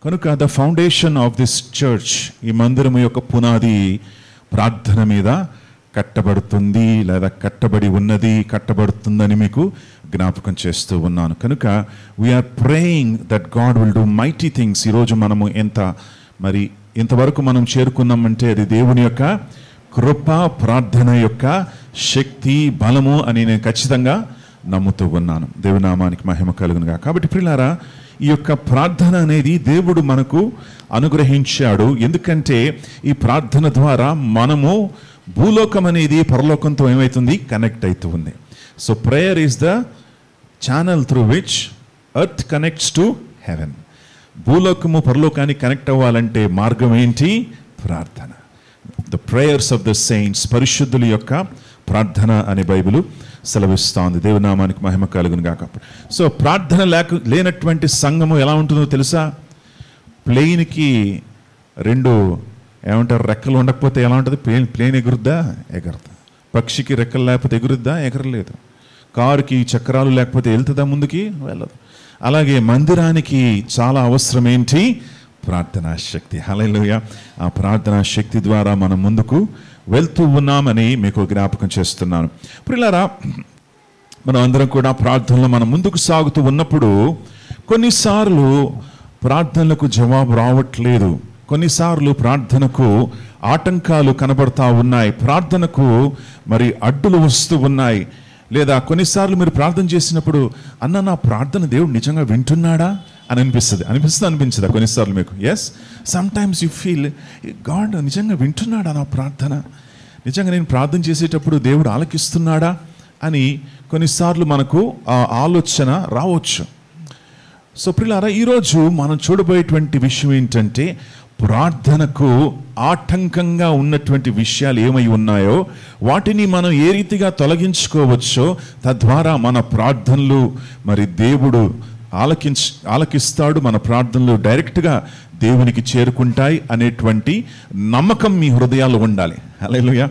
కనుక the foundation of this church, ఈ మందిరం యొక్క పునాది ప్రార్థన మీద కట్టబడుతుంది లేదా కట్టబడి ఉన్నది, కట్టబడుతుందని మీకు జ్ఞాపకం చేస్తూ ఉన్నాను. కనుక we're praying that God will do mighty things. ఈరోజు మనము ఇంతవరకు మనం చేరుకున్నామంటే అది దేవుని యొక్క కృప, ప్రార్థన యొక్క శక్తి, బలము అని నేను ఖచ్చితంగా నమ్ముతూ ఉన్నాను. దేవుని నామానికి మహిమ కలుగునుగా. కాబట్టి ప్రియులారా, ఈ యొక్క ప్రార్థన అనేది దేవుడు మనకు అనుగ్రహించాడు. ఎందుకంటే ఈ ప్రార్థన ద్వారా మనము భూలోకం అనేది పరలోకంతో ఏమవుతుంది, కనెక్ట్ అవుతూ ఉంది. So prayer is the channel through which earth connects to heaven. భూలోకము పరలోకానికి కనెక్ట్ అవ్వాలంటే మార్గం ఏంటి? ప్రార్థన. The prayers of the saints, పరిశుద్ధుల యొక్క ప్రార్థన అని బైబిల్ సెలవిస్తోంది. దేవునామానికి మహిమ కలుగును గాక. సో ప్రార్థన లేనటువంటి సంఘము ఎలా ఉంటుందో తెలుసా? ప్లేన్కి రెండు ఏమంటారు, రెక్కలు ఉండకపోతే ఎలా ఉంటుంది? ప్లేన్ ఎగురుద్దా? ఎగరదు. పక్షికి రెక్కలు లేకపోతే ఎగురుద్దా? ఎగరలేదు. కారుకి చక్రాలు లేకపోతే వెళ్తుందా? ముందుకి వెళ్ళదు. అలాగే మందిరానికి చాలా అవసరం ఏంటి? ప్రార్థనా శక్తి. హల్లెలూయా. ఆ ప్రార్థనా శక్తి ద్వారా మనం ముందుకు వెళ్తూ ఉన్నామని మీకు జ్ఞాపకం చేస్తున్నాను. ప్రియులారా, మనం అందరం కూడా ప్రార్థనలో మనం ముందుకు సాగుతూ ఉన్నప్పుడు కొన్నిసార్లు ప్రార్థనలకు జవాబు రావట్లేదు. కొన్నిసార్లు ప్రార్థనకు ఆటంకాలు కనబడతా ఉన్నాయి, ప్రార్థనకు అడ్డులు వస్తూ ఉన్నాయి. లేదా కొన్నిసార్లు మీరు ప్రార్థన చేసినప్పుడు, అన్న నా ప్రార్థన దేవుడు నిజంగా వింటున్నాడా అని అనిపించదా కొన్నిసార్లు మీకు? Yes, sometimes you feel God నిజంగా వింటున్నాడా నా ప్రార్థన, నిజంగా నేను ప్రార్థన చేసేటప్పుడు దేవుడు ఆలకిస్తున్నాడా అని కొన్నిసార్లు మనకు ఆ ఆలోచన రావచ్చు. సో ప్రియులారా, ఈరోజు మనం చూడబోయేటువంటి విషయం ఏంటంటే, ప్రార్థనకు ఆటంకంగా ఉన్నటువంటి విషయాలు ఏమై ఉన్నాయో వాటిని మనం ఏ రీతిగా తొలగించుకోవచ్చో, తద్వారా మన ప్రార్థనలు దేవుడు ఆలకిస్తాడు, మన ప్రార్థనలు డైరెక్ట్గా దేవునికి చేరుకుంటాయి అనేటువంటి నమ్మకం మీ హృదయాలు ఉండాలి. హల్లెలూయా.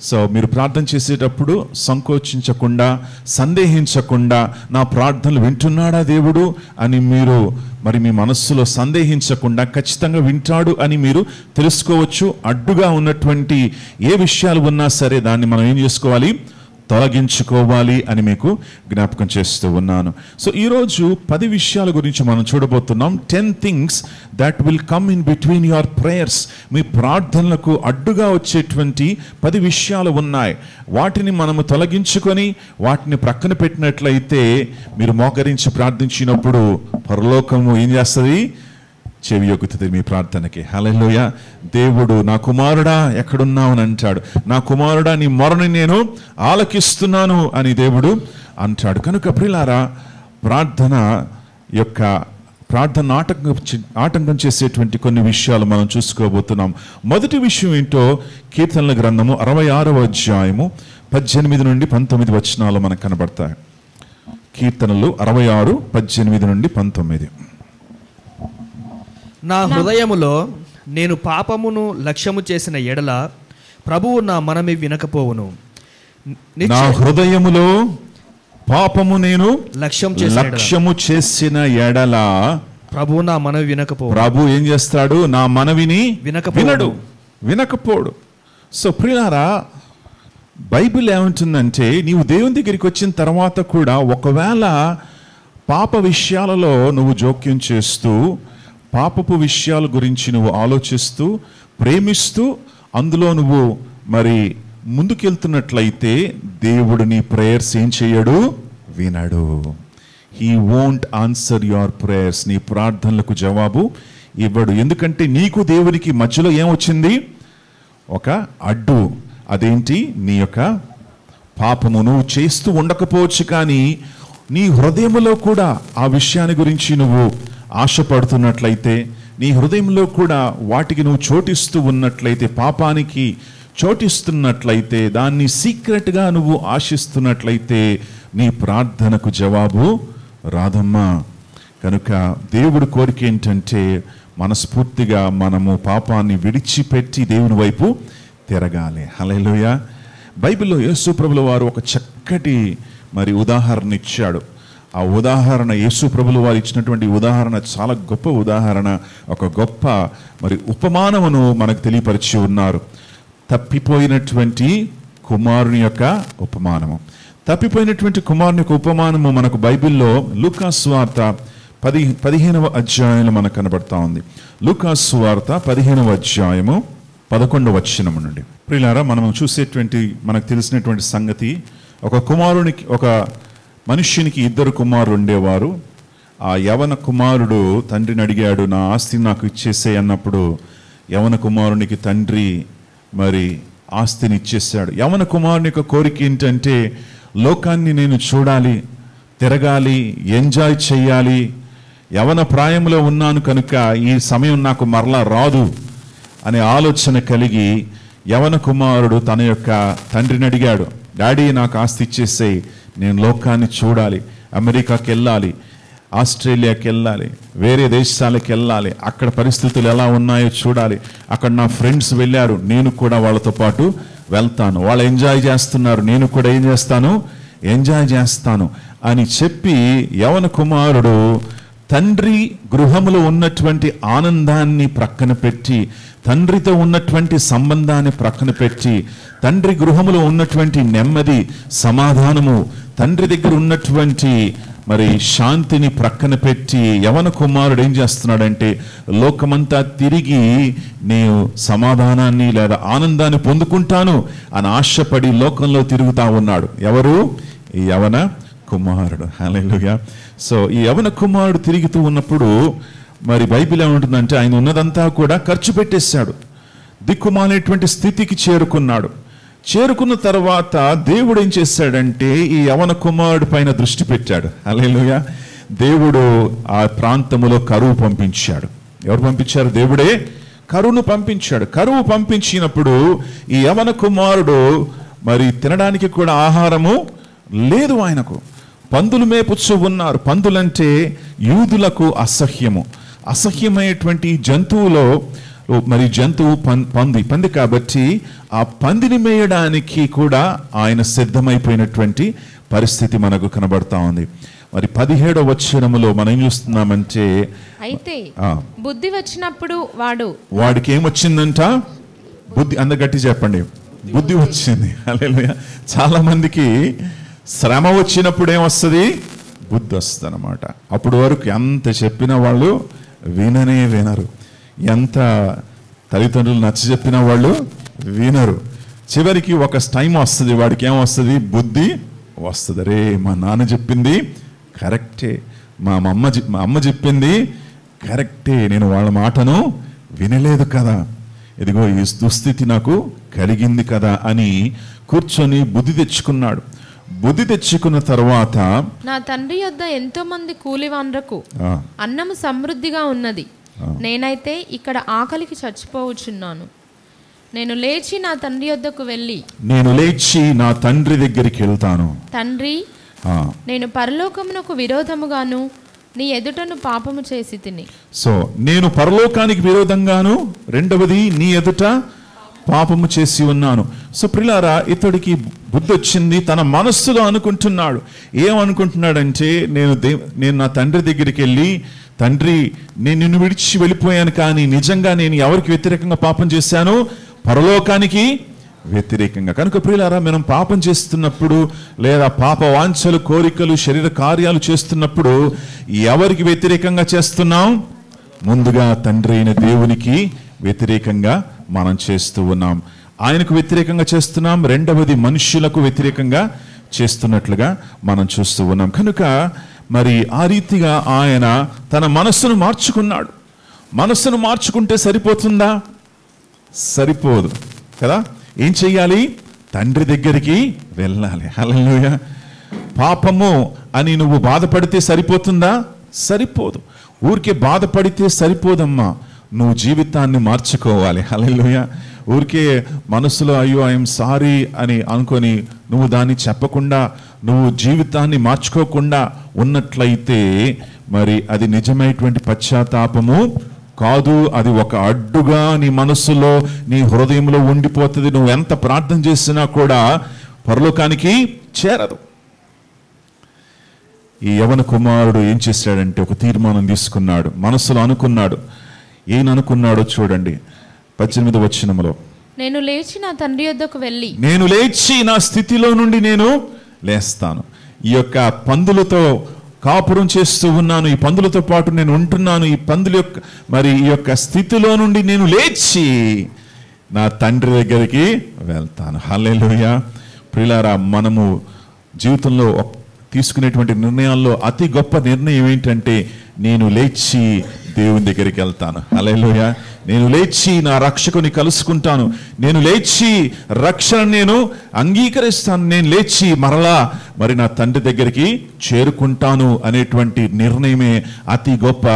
సో మీరు ప్రార్థన చేసేటప్పుడు సంకోచించకుండా, సందేహించకుండా, నా ప్రార్థనలు వింటున్నాడా దేవుడు అని మీరు మీ మనస్సులో సందేహించకుండా ఖచ్చితంగా వింటాడు అని మీరు తెలుసుకోవచ్చు. అడ్డుగా ఉన్నటువంటి ఏ విషయాలు ఉన్నా సరే దాన్ని మనం ఏం చేసుకోవాలి? తొలగించుకోవాలి అని మీకు జ్ఞాపకం చేస్తూ ఉన్నాను. సో ఈరోజు 10 విషయాల గురించి మనం చూడబోతున్నాం. 10 things that will come in between your prayers. మీ ప్రార్థనలకు అడ్డుగా వచ్చేటువంటి 10 విషయాలు ఉన్నాయి. వాటిని మనము తొలగించుకొని వాటిని ప్రక్కన పెట్టినట్లయితే మీరు మోకరించి ప్రార్థించినప్పుడు పరలోకము ఏం చేస్తుంది? చెవి యొక్కుతుంది మీ ప్రార్థనకి. హల్లెలూయా. దేవుడు నా కుమారుడా ఎక్కడున్నావు అని అంటాడు. నా కుమారుడా నీ మొరని నేను ఆలకిస్తున్నాను అని దేవుడు అంటాడు. కనుక ప్రియులారా, ప్రార్థన ఆటంకం చేసేటువంటి కొన్ని విషయాలు మనం చూసుకోబోతున్నాం. మొదటి విషయం ఏంటో కీర్తనల గ్రంథము 66వ అధ్యాయము 18 నుండి 19 వచనాలు మనకు కనబడతాయి. కీర్తనలు 66, 18 నుండి 19. నా హృదయములో నేను పాపమును లక్ష్యము చేసిన ఎడల ప్రభువు నా మనవి వినకపోవును. నా హృదయములో పాపము నేను లక్ష్యము చేసిన ఎడల ప్రభువు నా మనవి వినకపోవు. ప్రభు ఏం చేస్తాడు? నా మనవిని వినకపోడు. సో ప్రియులారా, బైబిల్ ఏమంటుందంటే, నీవు దేవుని దగ్గరికి వచ్చిన తర్వాత కూడా ఒకవేళ పాప విషయాలలో నువ్వు జోక్యం చేస్తూ, పాపపు విషయాల గురించి నువ్వు ఆలోచిస్తూ, ప్రేమిస్తూ అందులో నువ్వు ముందుకెళ్తున్నట్లయితే దేవుడు నీ ప్రేయర్స్ ఏం చేయడు? వినడు. He won't answer your prayers. నీ ప్రార్థనలకు జవాబు ఇవ్వడు. ఎందుకంటే నీకు దేవునికి మధ్యలో ఏమొచ్చింది? ఒక అడ్డు. అదేంటి? నీ యొక్క పాపము. నువ్వు చేస్తూ ఉండకపోవచ్చు, కానీ నీ హృదయంలో కూడా ఆ విషయాన్ని గురించి నువ్వు ఆశపడుతున్నట్లయితే, నీ హృదయంలో కూడా వాటికి నువ్వు చోటిస్తూ ఉన్నట్లయితే, పాపానికి చోటిస్తున్నట్లయితే, దాన్ని సీక్రెట్గా నువ్వు ఆశిస్తున్నట్లయితే నీ ప్రార్థనకు జవాబు రాదమ్మా. కనుక దేవుడి కోరిక ఏంటంటే, మనస్ఫూర్తిగా మనము పాపాన్ని విడిచిపెట్టి దేవుని వైపు తిరగాలి. హల్లెలూయా. బైబిల్లో యేసు ప్రభుల వారు ఒక చక్కటి ఉదాహరణ ఇచ్చాడు. ఆ ఉదాహరణ యేసు ప్రభులు వారు ఇచ్చినటువంటి ఉదాహరణ చాలా గొప్ప ఉదాహరణ, ఒక గొప్ప మరి ఉపమానమును మనకు తెలియపరిచి ఉన్నారు. తప్పిపోయినటువంటి కుమారుని యొక్క ఉపమానము. తప్పిపోయినటువంటి కుమారుని యొక్క ఉపమానము మనకు బైబిల్లో లూకా సువార్త 15వ అధ్యాయంలో మనకు కనబడతా ఉంది. లూకా సువార్త 15వ అధ్యాయము 11వ వచనము నుండి. ప్రియులారా, మనం చూసేటువంటి మనకు తెలిసినటువంటి సంగతి, ఒక మనుష్యునికి 2 కుమారులు ఉండేవారు. ఆ యవన కుమారుడు తండ్రిని అడిగాడు, నా ఆస్తి నాకు ఇచ్చేసే అన్నప్పుడు యవన కుమారునికి తండ్రి మరి ఆస్తిని ఇచ్చేసాడు. యవన కుమారుని యొక్క కోరిక ఏంటంటే, లోకాన్ని నేను చూడాలి, తిరగాలి, ఎంజాయ్ చేయాలి, యవన ప్రాయంలో ఉన్నాను కనుక ఈ సమయం నాకు మరలా రాదు అనే ఆలోచన కలిగి యవన కుమారుడు తన యొక్క తండ్రిని అడిగాడు, డాడీ నాకు ఆస్తి ఇచ్చేసేయి, నేను లోకాన్ని చూడాలి, అమెరికాకి వెళ్ళాలి, ఆస్ట్రేలియాకి వెళ్ళాలి, వేరే దేశాలకు వెళ్ళాలి, అక్కడ పరిస్థితులు ఎలా ఉన్నాయో చూడాలి, అక్కడ నా ఫ్రెండ్స్ వెళ్ళారు, నేను కూడా వాళ్ళతో పాటు వెళ్తాను, వాళ్ళు ఎంజాయ్ చేస్తున్నారు, నేను కూడా ఏం చేస్తాను, ఎంజాయ్ చేస్తాను అని చెప్పి యవన కుమారుడు తండ్రి గృహములో ఉన్నటువంటి ఆనందాన్ని ప్రక్కన పెట్టి, తండ్రితో ఉన్నటువంటి సంబంధాన్ని ప్రక్కన పెట్టి, తండ్రి గృహములో ఉన్నటువంటి నెమ్మది, సమాధానము, తండ్రి దగ్గర ఉన్నటువంటి మరి శాంతిని ప్రక్కన పెట్టి యవన కుమారుడు ఏం చేస్తున్నాడంటే, లోకమంతా తిరిగి నేను సమాధానాన్ని లేదా ఆనందాన్ని పొందుకుంటాను అని ఆశపడి లోకంలో తిరుగుతా ఉన్నాడు. ఎవరు? ఈ యవన కుమారుడు. హల్లెలూయా. సో ఈ యవన కుమారుడు తిరుగుతూ ఉన్నప్పుడు మరి బైబిల్ ఏముంటుందంటే, ఆయన ఉన్నదంతా కూడా ఖర్చు పెట్టేశాడు, దిక్కుమాలేటువంటి స్థితికి చేరుకున్నాడు. చేరుకున్న తర్వాత దేవుడు ఏం చేశాడంటే, ఈ యవన కుమారుడు పైన దృష్టి పెట్టాడు. హల్లెలూయా. దేవుడు ఆ ప్రాంతములో కరువు పంపించాడు. ఎవరు పంపించారు? దేవుడే కరువును పంపించాడు. కరువు పంపించినప్పుడు ఈ యవన కుమారుడు మరి తినడానికి కూడా ఆహారము లేదు ఆయనకు. పందులు మేపుచ్చు ఉన్నారు. పందులంటే యూదులకు అసహ్యము. అసహ్యమైనటువంటి జంతువులో మరి జంతువు పంది కాబట్టి ఆ పందిని మేయడానికి కూడా ఆయన సిద్ధమైపోయినటువంటి పరిస్థితి మనకు కనబడతా ఉంది. మరి 17వ వచనములో మనం ఏం చూస్తున్నామంటే, అయితే బుద్ధి వచ్చినప్పుడు వాడికి ఏమొచ్చిందంట? బుద్ధి. అందగట్టి చెప్పండి, బుద్ధి వచ్చింది. హల్లెలూయా. చాలా మందికి శ్రమ వచ్చినప్పుడు ఏమొస్తుంది? బుద్ధి వస్తుంది అన్నమాట. అప్పుడు వరకు ఎంత చెప్పినా వాళ్ళు వినరు. ఎంత తల్లిదండ్రులు నచ్చ చెప్పిన వాళ్ళు వినరు. చివరికి ఒక టైం వస్తుంది, వాడికి ఏమొస్తుంది? బుద్ధి వస్తుంది. రే, మా నాన్న చెప్పింది కరెక్టే, మా అమ్మ చెప్పింది కరెక్టే, నేను వాళ్ళ మాటను వినలేదు కదా, ఇదిగో ఈ దుస్థితి నాకు కలిగింది కదా అని కూర్చొని బుద్ధి తెచ్చుకున్నాడు. బుద్ధి తెచ్చుకున్న తర్వాత, నా తండ్రి యొద్ద ఎంతో మంది కూలివాన్లకు అన్నము సమృద్ధిగా ఉన్నది, నేనైతే ఇక్కడ ఆకలికి చచ్చిపోవచ్చున్నాను. నేను లేచి నా తండ్రి దగ్గరికి వెళ్తాను. తండ్రి, నేను పరలోకమునకు విరోధముగాను నీ ఎదుటను పాపము చేసి తిని. సో నేను పరలోకానికి విరోధంగాను, రెండవది నీ ఎదుట పాపము చేసి ఉన్నాను. సో ప్రియులారా, ఇతడికి బుద్ధి వచ్చింది. తన మనస్సులో అనుకుంటున్నాడు. ఏమనుకుంటున్నాడంటే, నేను నా తండ్రి దగ్గరికి వెళ్ళి, తండ్రి నేను నిన్ను విడిచి వెళ్ళిపోయాను, కానీ నిజంగా నేను ఎవరికి వ్యతిరేకంగా పాపం చేశాను? పరలోకానికి వ్యతిరేకంగా. కనుక ప్రియులారా, మనం పాపం చేస్తున్నప్పుడు లేదా పాప వాంఛలు, కోరికలు, శరీర కార్యాలు చేస్తున్నప్పుడు ఎవరికి వ్యతిరేకంగా చేస్తున్నాం? ముందుగా తండ్రి అయిన దేవునికి వ్యతిరేకంగా మనం చేస్తూ ఉన్నాం. ఆయనకు వ్యతిరేకంగా చేస్తున్నాం. రెండవది మనుష్యులకు వ్యతిరేకంగా చేస్తున్నట్లుగా మనం చూస్తూ ఉన్నాం. కనుక మరి ఆ రీతిగా ఆయన తన మనస్సును మార్చుకున్నాడు. మనస్సును మార్చుకుంటే సరిపోతుందా? సరిపోదు కదా. ఏం చెయ్యాలి? తండ్రి దగ్గరికి వెళ్ళాలి. హల్లెలూయా. పాపము అని నువ్వు బాధపడితే సరిపోతుందా? సరిపోదు. ఊరికే బాధపడితే సరిపోదమ్మా, నువ్వు జీవితాన్ని మార్చుకోవాలి. హల్లెలూయా. ఊరికే మనసులో అయ్యో ఐఎమ్ సారీ అని అనుకొని నువ్వు దాన్ని చెప్పకుండా, నువ్వు జీవితాన్ని మార్చుకోకుండా ఉన్నట్లయితే మరి అది నిజమైనటువంటి పశ్చాత్తాపము కాదు. అది ఒక అడ్డుగా నీ మనస్సులో, నీ హృదయంలో ఉండిపోతుంది. నువ్వు ఎంత ప్రార్థన చేసినా కూడా పరలోకానికి చేరదు. ఈ యవన కుమారుడు ఏం చేశాడంటే ఒక తీర్మానం తీసుకున్నాడు, మనసులో అనుకున్నాడు. ఏం అనుకున్నాడో చూడండి 18వ వచనంలో. నేను లేచి నా తండ్రి యొద్దకు వెళ్ళి, నేను లేచి నా స్థితిలో నుండి నేను లేస్తాను. ఈ యొక్క పందులతో కాపురం చేస్తూ ఉన్నాను, ఈ పందులతో పాటు నేను ఉంటున్నాను, ఈ పందుల యొక్క మరి ఈ యొక్క స్థితిలో నుండి నేను లేచి నా తండ్రి దగ్గరికి వెళ్తాను. హల్లెలూయా. ప్రియులారా, మనము జీవితంలో తీసుకునేటువంటి నిర్ణయాల్లో అతి గొప్ప నిర్ణయం ఏంటంటే నేను లేచి దేవుని దగ్గరికి వెళ్తాను. హల్లెలూయా. నేను లేచి నా రక్షకుని కలుసుకుంటాను, నేను లేచి రక్షణ నేను అంగీకరిస్తాను, నేను లేచి మరలా మరి నా తండ్రి దగ్గరికి చేరుకుంటాను అనేటువంటి నిర్ణయమే అతి గొప్ప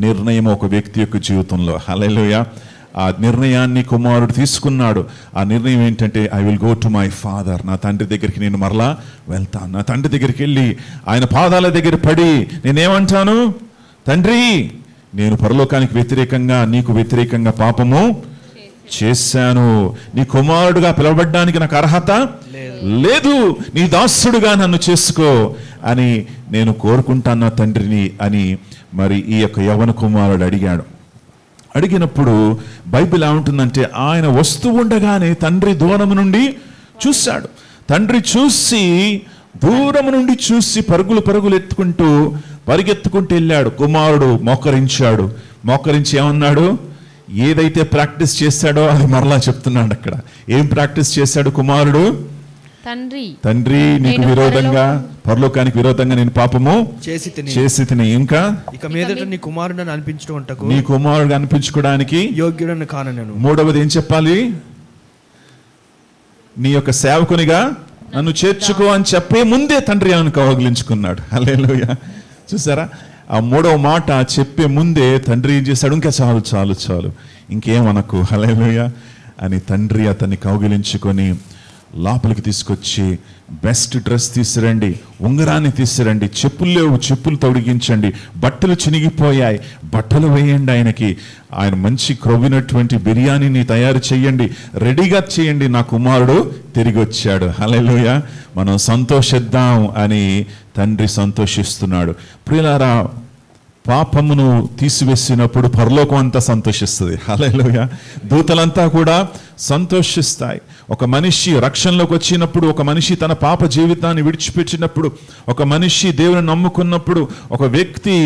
నిర్ణయం ఒక వ్యక్తి యొక్క జీవితంలో. హల్లెలూయా. ఆ నిర్ణయాన్ని కుమారుడు తీసుకున్నాడు. ఆ నిర్ణయం ఏంటంటే I will go to my father. నా తండ్రి దగ్గరికి నేను మరలా వెళ్తాను. నా తండ్రి దగ్గరికి వెళ్ళి ఆయన పాదాల దగ్గర పడి నేనేమంటాను, తండ్రి నేను పరలోకానికి వ్యతిరేకంగా నీకు వ్యతిరేకంగా పాపము చేశాను, నీ కుమారుడుగా పిలవబడ్డానికి నాకు అర్హత లేదు, నీ దాసుడుగా నన్ను చేసుకో అని నేను కోరుకుంటాను నా తండ్రిని అని మరి ఈ యొక్క యవన కుమారుడు అడిగాడు. అడిగినప్పుడు బైబిల్ ఏమంటుందంటే ఆయన వస్తూ ఉండగానే తండ్రి దూరం నుండి చూశాడు. తండ్రి చూసి దూరం నుండి చూసి పరుగులు ఎత్తుకుంటూ పరిగెత్తుకుంటూ వెళ్ళాడు. కుమారుడు మోకరించాడు. మోకరించి ఏమన్నాడు, ఏదైతే ప్రాక్టీస్ చేశాడో అది మరలా చెప్తున్నాడు. అక్కడ ఏం ప్రాక్టీస్ చేశాడు కుమారుడు? తండ్రి నీకు విరోధంగా, పరలోకానికి విరోధంగా నేను పాపము చేసి తిని ఇంకా ఇక మీదట నీ కుమారుడు అనిపించుకుంటకు, నీ కుమారుడు అనిపించుకోవడానికి యోగ్యుడని కాను నేను. మూడవది ఏం చెప్పాలి? నీ యొక్క సేవకునిగా నన్ను చేర్చుకో అని చెప్పే ముందే తండ్రి ఆయన కౌగిలించుకున్నాడు. హల్లెలూయా. చూసారా, ఆ మూడవ మాట చెప్పే ముందే తండ్రి ఏం చేశాడు, ఇంకా చాలు చాలు చాలు ఇంకేమనకు, హల్లెలూయా అని తండ్రి అతన్ని కౌగిలించుకొని లోపలికి తీసుకొచ్చి బెస్ట్ డ్రెస్ తీసురండి, ఉంగరాన్ని తీసురండి, చెప్పులు లేవు చెప్పులు తొడిగించండి, బట్టలు చినిగిపోయాయి బట్టలు వేయండి, ఆయన మంచి క్రొవ్వినటువంటి బిర్యానీని తయారు చేయండి, రెడీగా చేయండి, నా కుమారుడు తిరిగి వచ్చాడు. హల్లెలూయా. మనం సంతోషిద్దాం అని తండ్రి సంతోషిస్తున్నాడు. ప్రియులారా, పాపమును తీసివేసినప్పుడు పరలోకం అంతా సంతోషిస్తుంది. హల్లెలూయా. దూతలంతా కూడా సంతోషిస్తాయి. ఒక మనిషి రక్షణలోకి వచ్చినప్పుడు, ఒక మనిషి తన పాప జీవితాన్ని విడిచిపెట్టినప్పుడు, ఒక మనిషి దేవుని నమ్ముకున్నప్పుడు, ఒక వ్యక్తి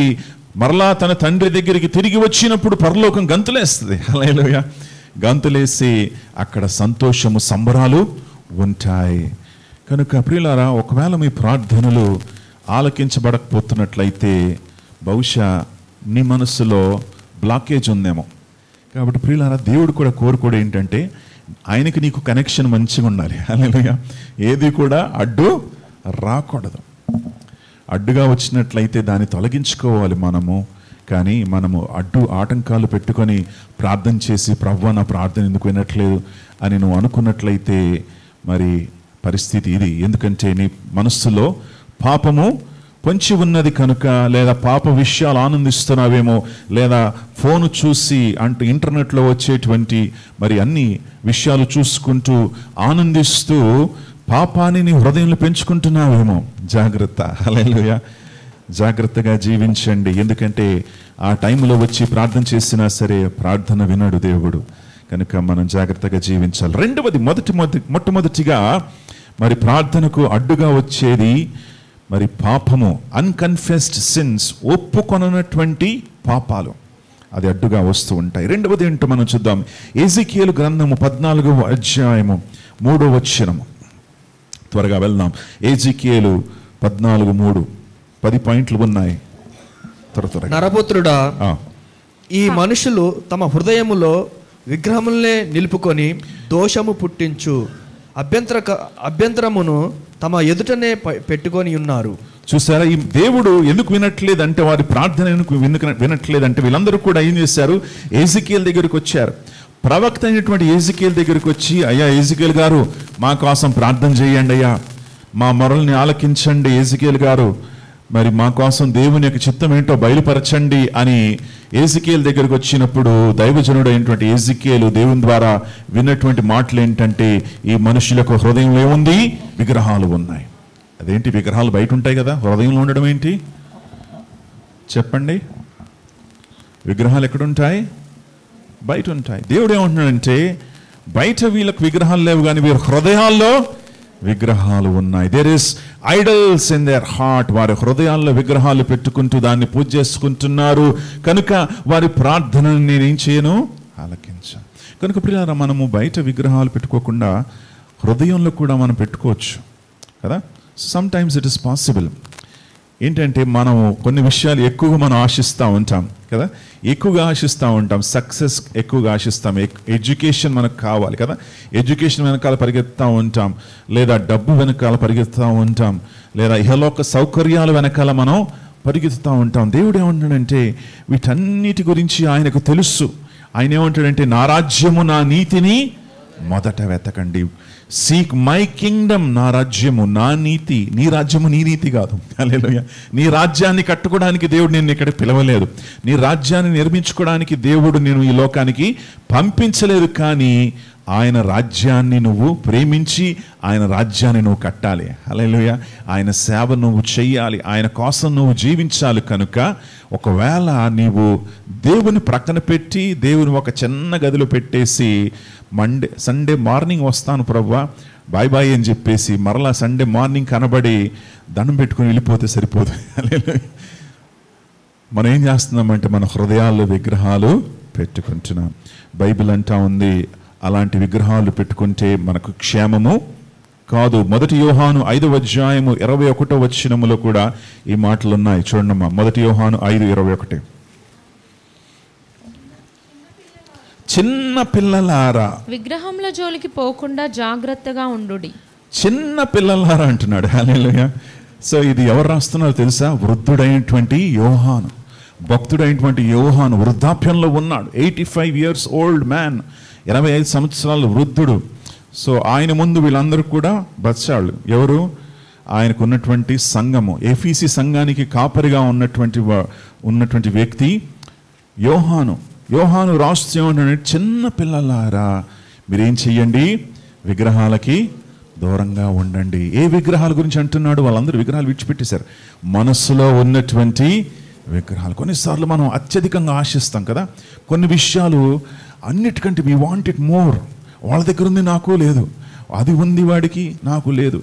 మరలా తన తండ్రి దగ్గరికి తిరిగి వచ్చినప్పుడు పరలోకం గంతులేస్తుంది. హల్లెలూయా. గంతులేసి అక్కడ సంతోషము సంబరాలు ఉంటాయి. కనుక ప్రియులారా, ఒకవేళ మీ ప్రార్థనలు ఆలకించబడకపోతున్నట్లయితే బహుశా నీ మనసులో బ్లాకేజ్ ఉందేమో. కాబట్టి ప్రియులారా, దేవుడు కూడా కోరుకోడు ఏంటంటే ఆయనకి నీకు కనెక్షన్ మంచిగా ఉండాలి. హల్లెలూయా. ఏది కూడా అడ్డు రాకూడదు. అడ్డుగా వచ్చినట్లయితే దాన్ని తొలగించుకోవాలి మనము. కానీ మనము ఆటంకాలు పెట్టుకొని ప్రార్థన చేసి ప్రభువా నా ప్రార్థన ఎందుకు వినట్లేదు అని నువ్వు అనుకున్నట్లయితే మరి పరిస్థితి ఇది. ఎందుకంటే నీ మనస్సులో పాపము పొంచి ఉన్నది కనుక, లేదా పాప విషయాలు ఆనందిస్తున్నావేమో, లేదా ఫోను చూసి అంటే ఇంటర్నెట్లో వచ్చేటువంటి మరి అన్ని విషయాలు చూసుకుంటూ ఆనందిస్తూ పాపాన్ని నీ హృదయంలో పెంచుకుంటున్నావేమో. జాగ్రత్త. హల్లెలూయా. జాగ్రత్తగా జీవించండి. ఎందుకంటే ఆ టైంలో వచ్చి ప్రార్థన చేసినా సరే ప్రార్థన వినడు దేవుడు. కనుక మనం జాగ్రత్తగా జీవించాలి. రెండవది, మొట్టమొదటిగా మరి ప్రార్థనకు అడ్డుగా వచ్చేది మరి పాపము, అన్కన్ఫెస్డ్ సిన్స్, ఒప్పుకొననటువంటి పాపాలు, అది అడ్డుగా వస్తూ ఉంటాయి. రెండవది ఏంటో మనం చూద్దాం. ఎజెకియేలు గ్రంథము 14వ అధ్యాయము 3వ వచనము. త్వరగా వెళ్దాం. ఎజెకియేలు 14:3 10 పాయింట్లు ఉన్నాయి. నరపుత్రుడా, ఈ మనుషులు తమ హృదయములో విగ్రహములనే నిలుపుకొని దోషము పుట్టించు అభ్యంతరమును తమ ఎదుటనే పెట్టుకొని ఉన్నారు. చూసారా, ఈ దేవుడు ఎందుకు వినట్లేదంటే, వారి ప్రార్థన ఎందుకు వినట్లేదంటే, వీళ్ళందరూ కూడా ఏం చేశారు, ఎజెకియేలు దగ్గరికి వచ్చారు. ప్రవక్త అయినటువంటి ఎజెకియేలు దగ్గరికి వచ్చి, అయ్యా ఎజెకియేలు గారు మా కోసం ప్రార్థన చేయండి అయ్యా, మా మొరల్ని ఆలకించండి ఎజెకియేలు గారు, మరి మా కోసం దేవుని యొక్క చిత్తం ఏంటో బయలుపరచండి అని ఎజెకియేలు దగ్గరికి వచ్చినప్పుడు దైవజనుడు అయినటువంటి ఎజెకియేలు దేవుని ద్వారా విన్నటువంటి మాటలు ఏంటంటే, ఈ మనుషుల యొక్క హృదయంలో ఏముంది, విగ్రహాలు ఉన్నాయి. అదేంటి, విగ్రహాలు బయట ఉంటాయి కదా, హృదయంలో ఉండడం ఏంటి చెప్పండి? విగ్రహాలు ఎక్కడుంటాయి? బయట ఉంటాయి. దేవుడు ఏమంటున్నాడంటే బయట వీళ్ళకు విగ్రహాలు లేవు కానీ వీరి హృదయాల్లో విగ్రహాలు ఉన్నాయి. There is idols in their heart. వారి హృదయాల్లో విగ్రహాలు పెట్టుకుంటూ దాన్ని పూజ చేసుకుంటున్నారు కనుక వారి ప్రార్థనను నేనేం చేయను, ఆలకించాను. కనుక ప్రియులారా, మనము బయట విగ్రహాలు పెట్టుకోకుండా హృదయంలో కూడా మనం పెట్టుకోవచ్చు కదా. Some times it is possible. ఏంటంటే మనం కొన్ని విషయాలు ఎక్కువగా మనం ఆశిస్తూ ఉంటాం కదా, ఎక్కువగా ఆశిస్తూ ఉంటాం. సక్సెస్ ఎక్కువగా ఆశిస్తాం, ఎడ్యుకేషన్ మనకు కావాలి కదా, ఎడ్యుకేషన్ వెనకాల పరిగెత్తుతూ ఉంటాం, లేదా డబ్బు వెనకాల పరిగెత్తుతూ ఉంటాం, లేదా ఇహలోక సౌకర్యాల వెనకాల మనం పరిగెత్తుతూ ఉంటాం. దేవుడు ఏమంటాడంటే వీటన్నిటి గురించి ఆయనకు తెలుసు. ఆయన ఏమంటాడంటే నా రాజ్యము నా నీతిని మొదట వెతకండి. సీక్ మై కింగ్డమ్, నా రాజ్యము నా నీతి. నీ రాజ్యము నీ నీతి కాదు. హల్లెలూయా. నీ రాజ్యాన్ని కట్టుకోవడానికి దేవుడు నిన్ను ఇక్కడ పిలవలేదు. నీ రాజ్యాన్ని నిర్మించుకోవడానికి దేవుడు నేను ఈ లోకానికి పంపించలేదు. కానీ ఆయన రాజ్యాన్ని నువ్వు ప్రేమించి ఆయన రాజ్యాన్ని నువ్వు కట్టాలి. హల్లెలూయా. ఆయన సేవ నువ్వు చెయ్యాలి, ఆయన కోసం నువ్వు జీవించాలి. కనుక ఒకవేళ నీవు దేవుని ప్రక్కన పెట్టి దేవుని ఒక చిన్న గదిలో పెట్టేసి సండే మార్నింగ్ వస్తాను ప్రభువా బాయ్ బాయ్ అని చెప్పేసి మరలా సండే మార్నింగ్ కనబడి దండం పెట్టుకుని వెళ్ళిపోతే సరిపోదు. మనం ఏం చేస్తున్నామంటే మన హృదయాల్లో విగ్రహాలు పెట్టుకుంటున్నాం. బైబిల్ అంటా ఉంది అలాంటి విగ్రహాలు పెట్టుకుంటే మనకు క్షేమము కాదు. 1 యోహాను 5:21 కూడా ఈ మాటలు ఉన్నాయి. చూడమ్మా, 1 యోహాను 5:21. చిన్న పిల్లలారా విగ్రహంలో జోలికి పోకుండా జాగ్రత్తగా ఉండుడి. చిన్న పిల్లలారా అంటున్నాడు. హల్లెలూయా. సో ఇది ఎవరు రాస్తున్నారో తెలుసా? వృద్ధుడైనటువంటి యోహాను, భక్తుడైనటువంటి యోహాను వృద్ధాప్యంలో ఉన్నాడు. 85 years ఓల్డ్ మ్యాన్, 85 సంవత్సరాల వృద్ధుడు. సో ఆయన ముందు వీళ్ళందరూ కూడా బచ్చాళ్ళు. ఎవరు? ఆయనకు ఉన్నటువంటి సంఘము, ఎఫీసీ సంఘానికి కాపరిగా ఉన్నటువంటి వ్యక్తి యోహాను. యోహాను రాస్తూ ఏమంటాడు, చిన్న పిల్లలారా మీరేం చెయ్యండి, విగ్రహాలకి దూరంగా ఉండండి. ఏ విగ్రహాల గురించి అంటున్నాడు? వాళ్ళందరూ విగ్రహాలు విడిచిపెట్టేశారు. మనస్సులో ఉన్నటువంటి విగ్రహాలు. కొన్నిసార్లు మనం అత్యధికంగా ఆశిస్తాం కదా కొన్ని విషయాలు, అన్నిటికంటే వీ వాంట్ ఇట్ మోర్. వాళ్ళ దగ్గర ఉంది, నాకు లేదు. అది ఉంది వాడికి, నాకు లేదు.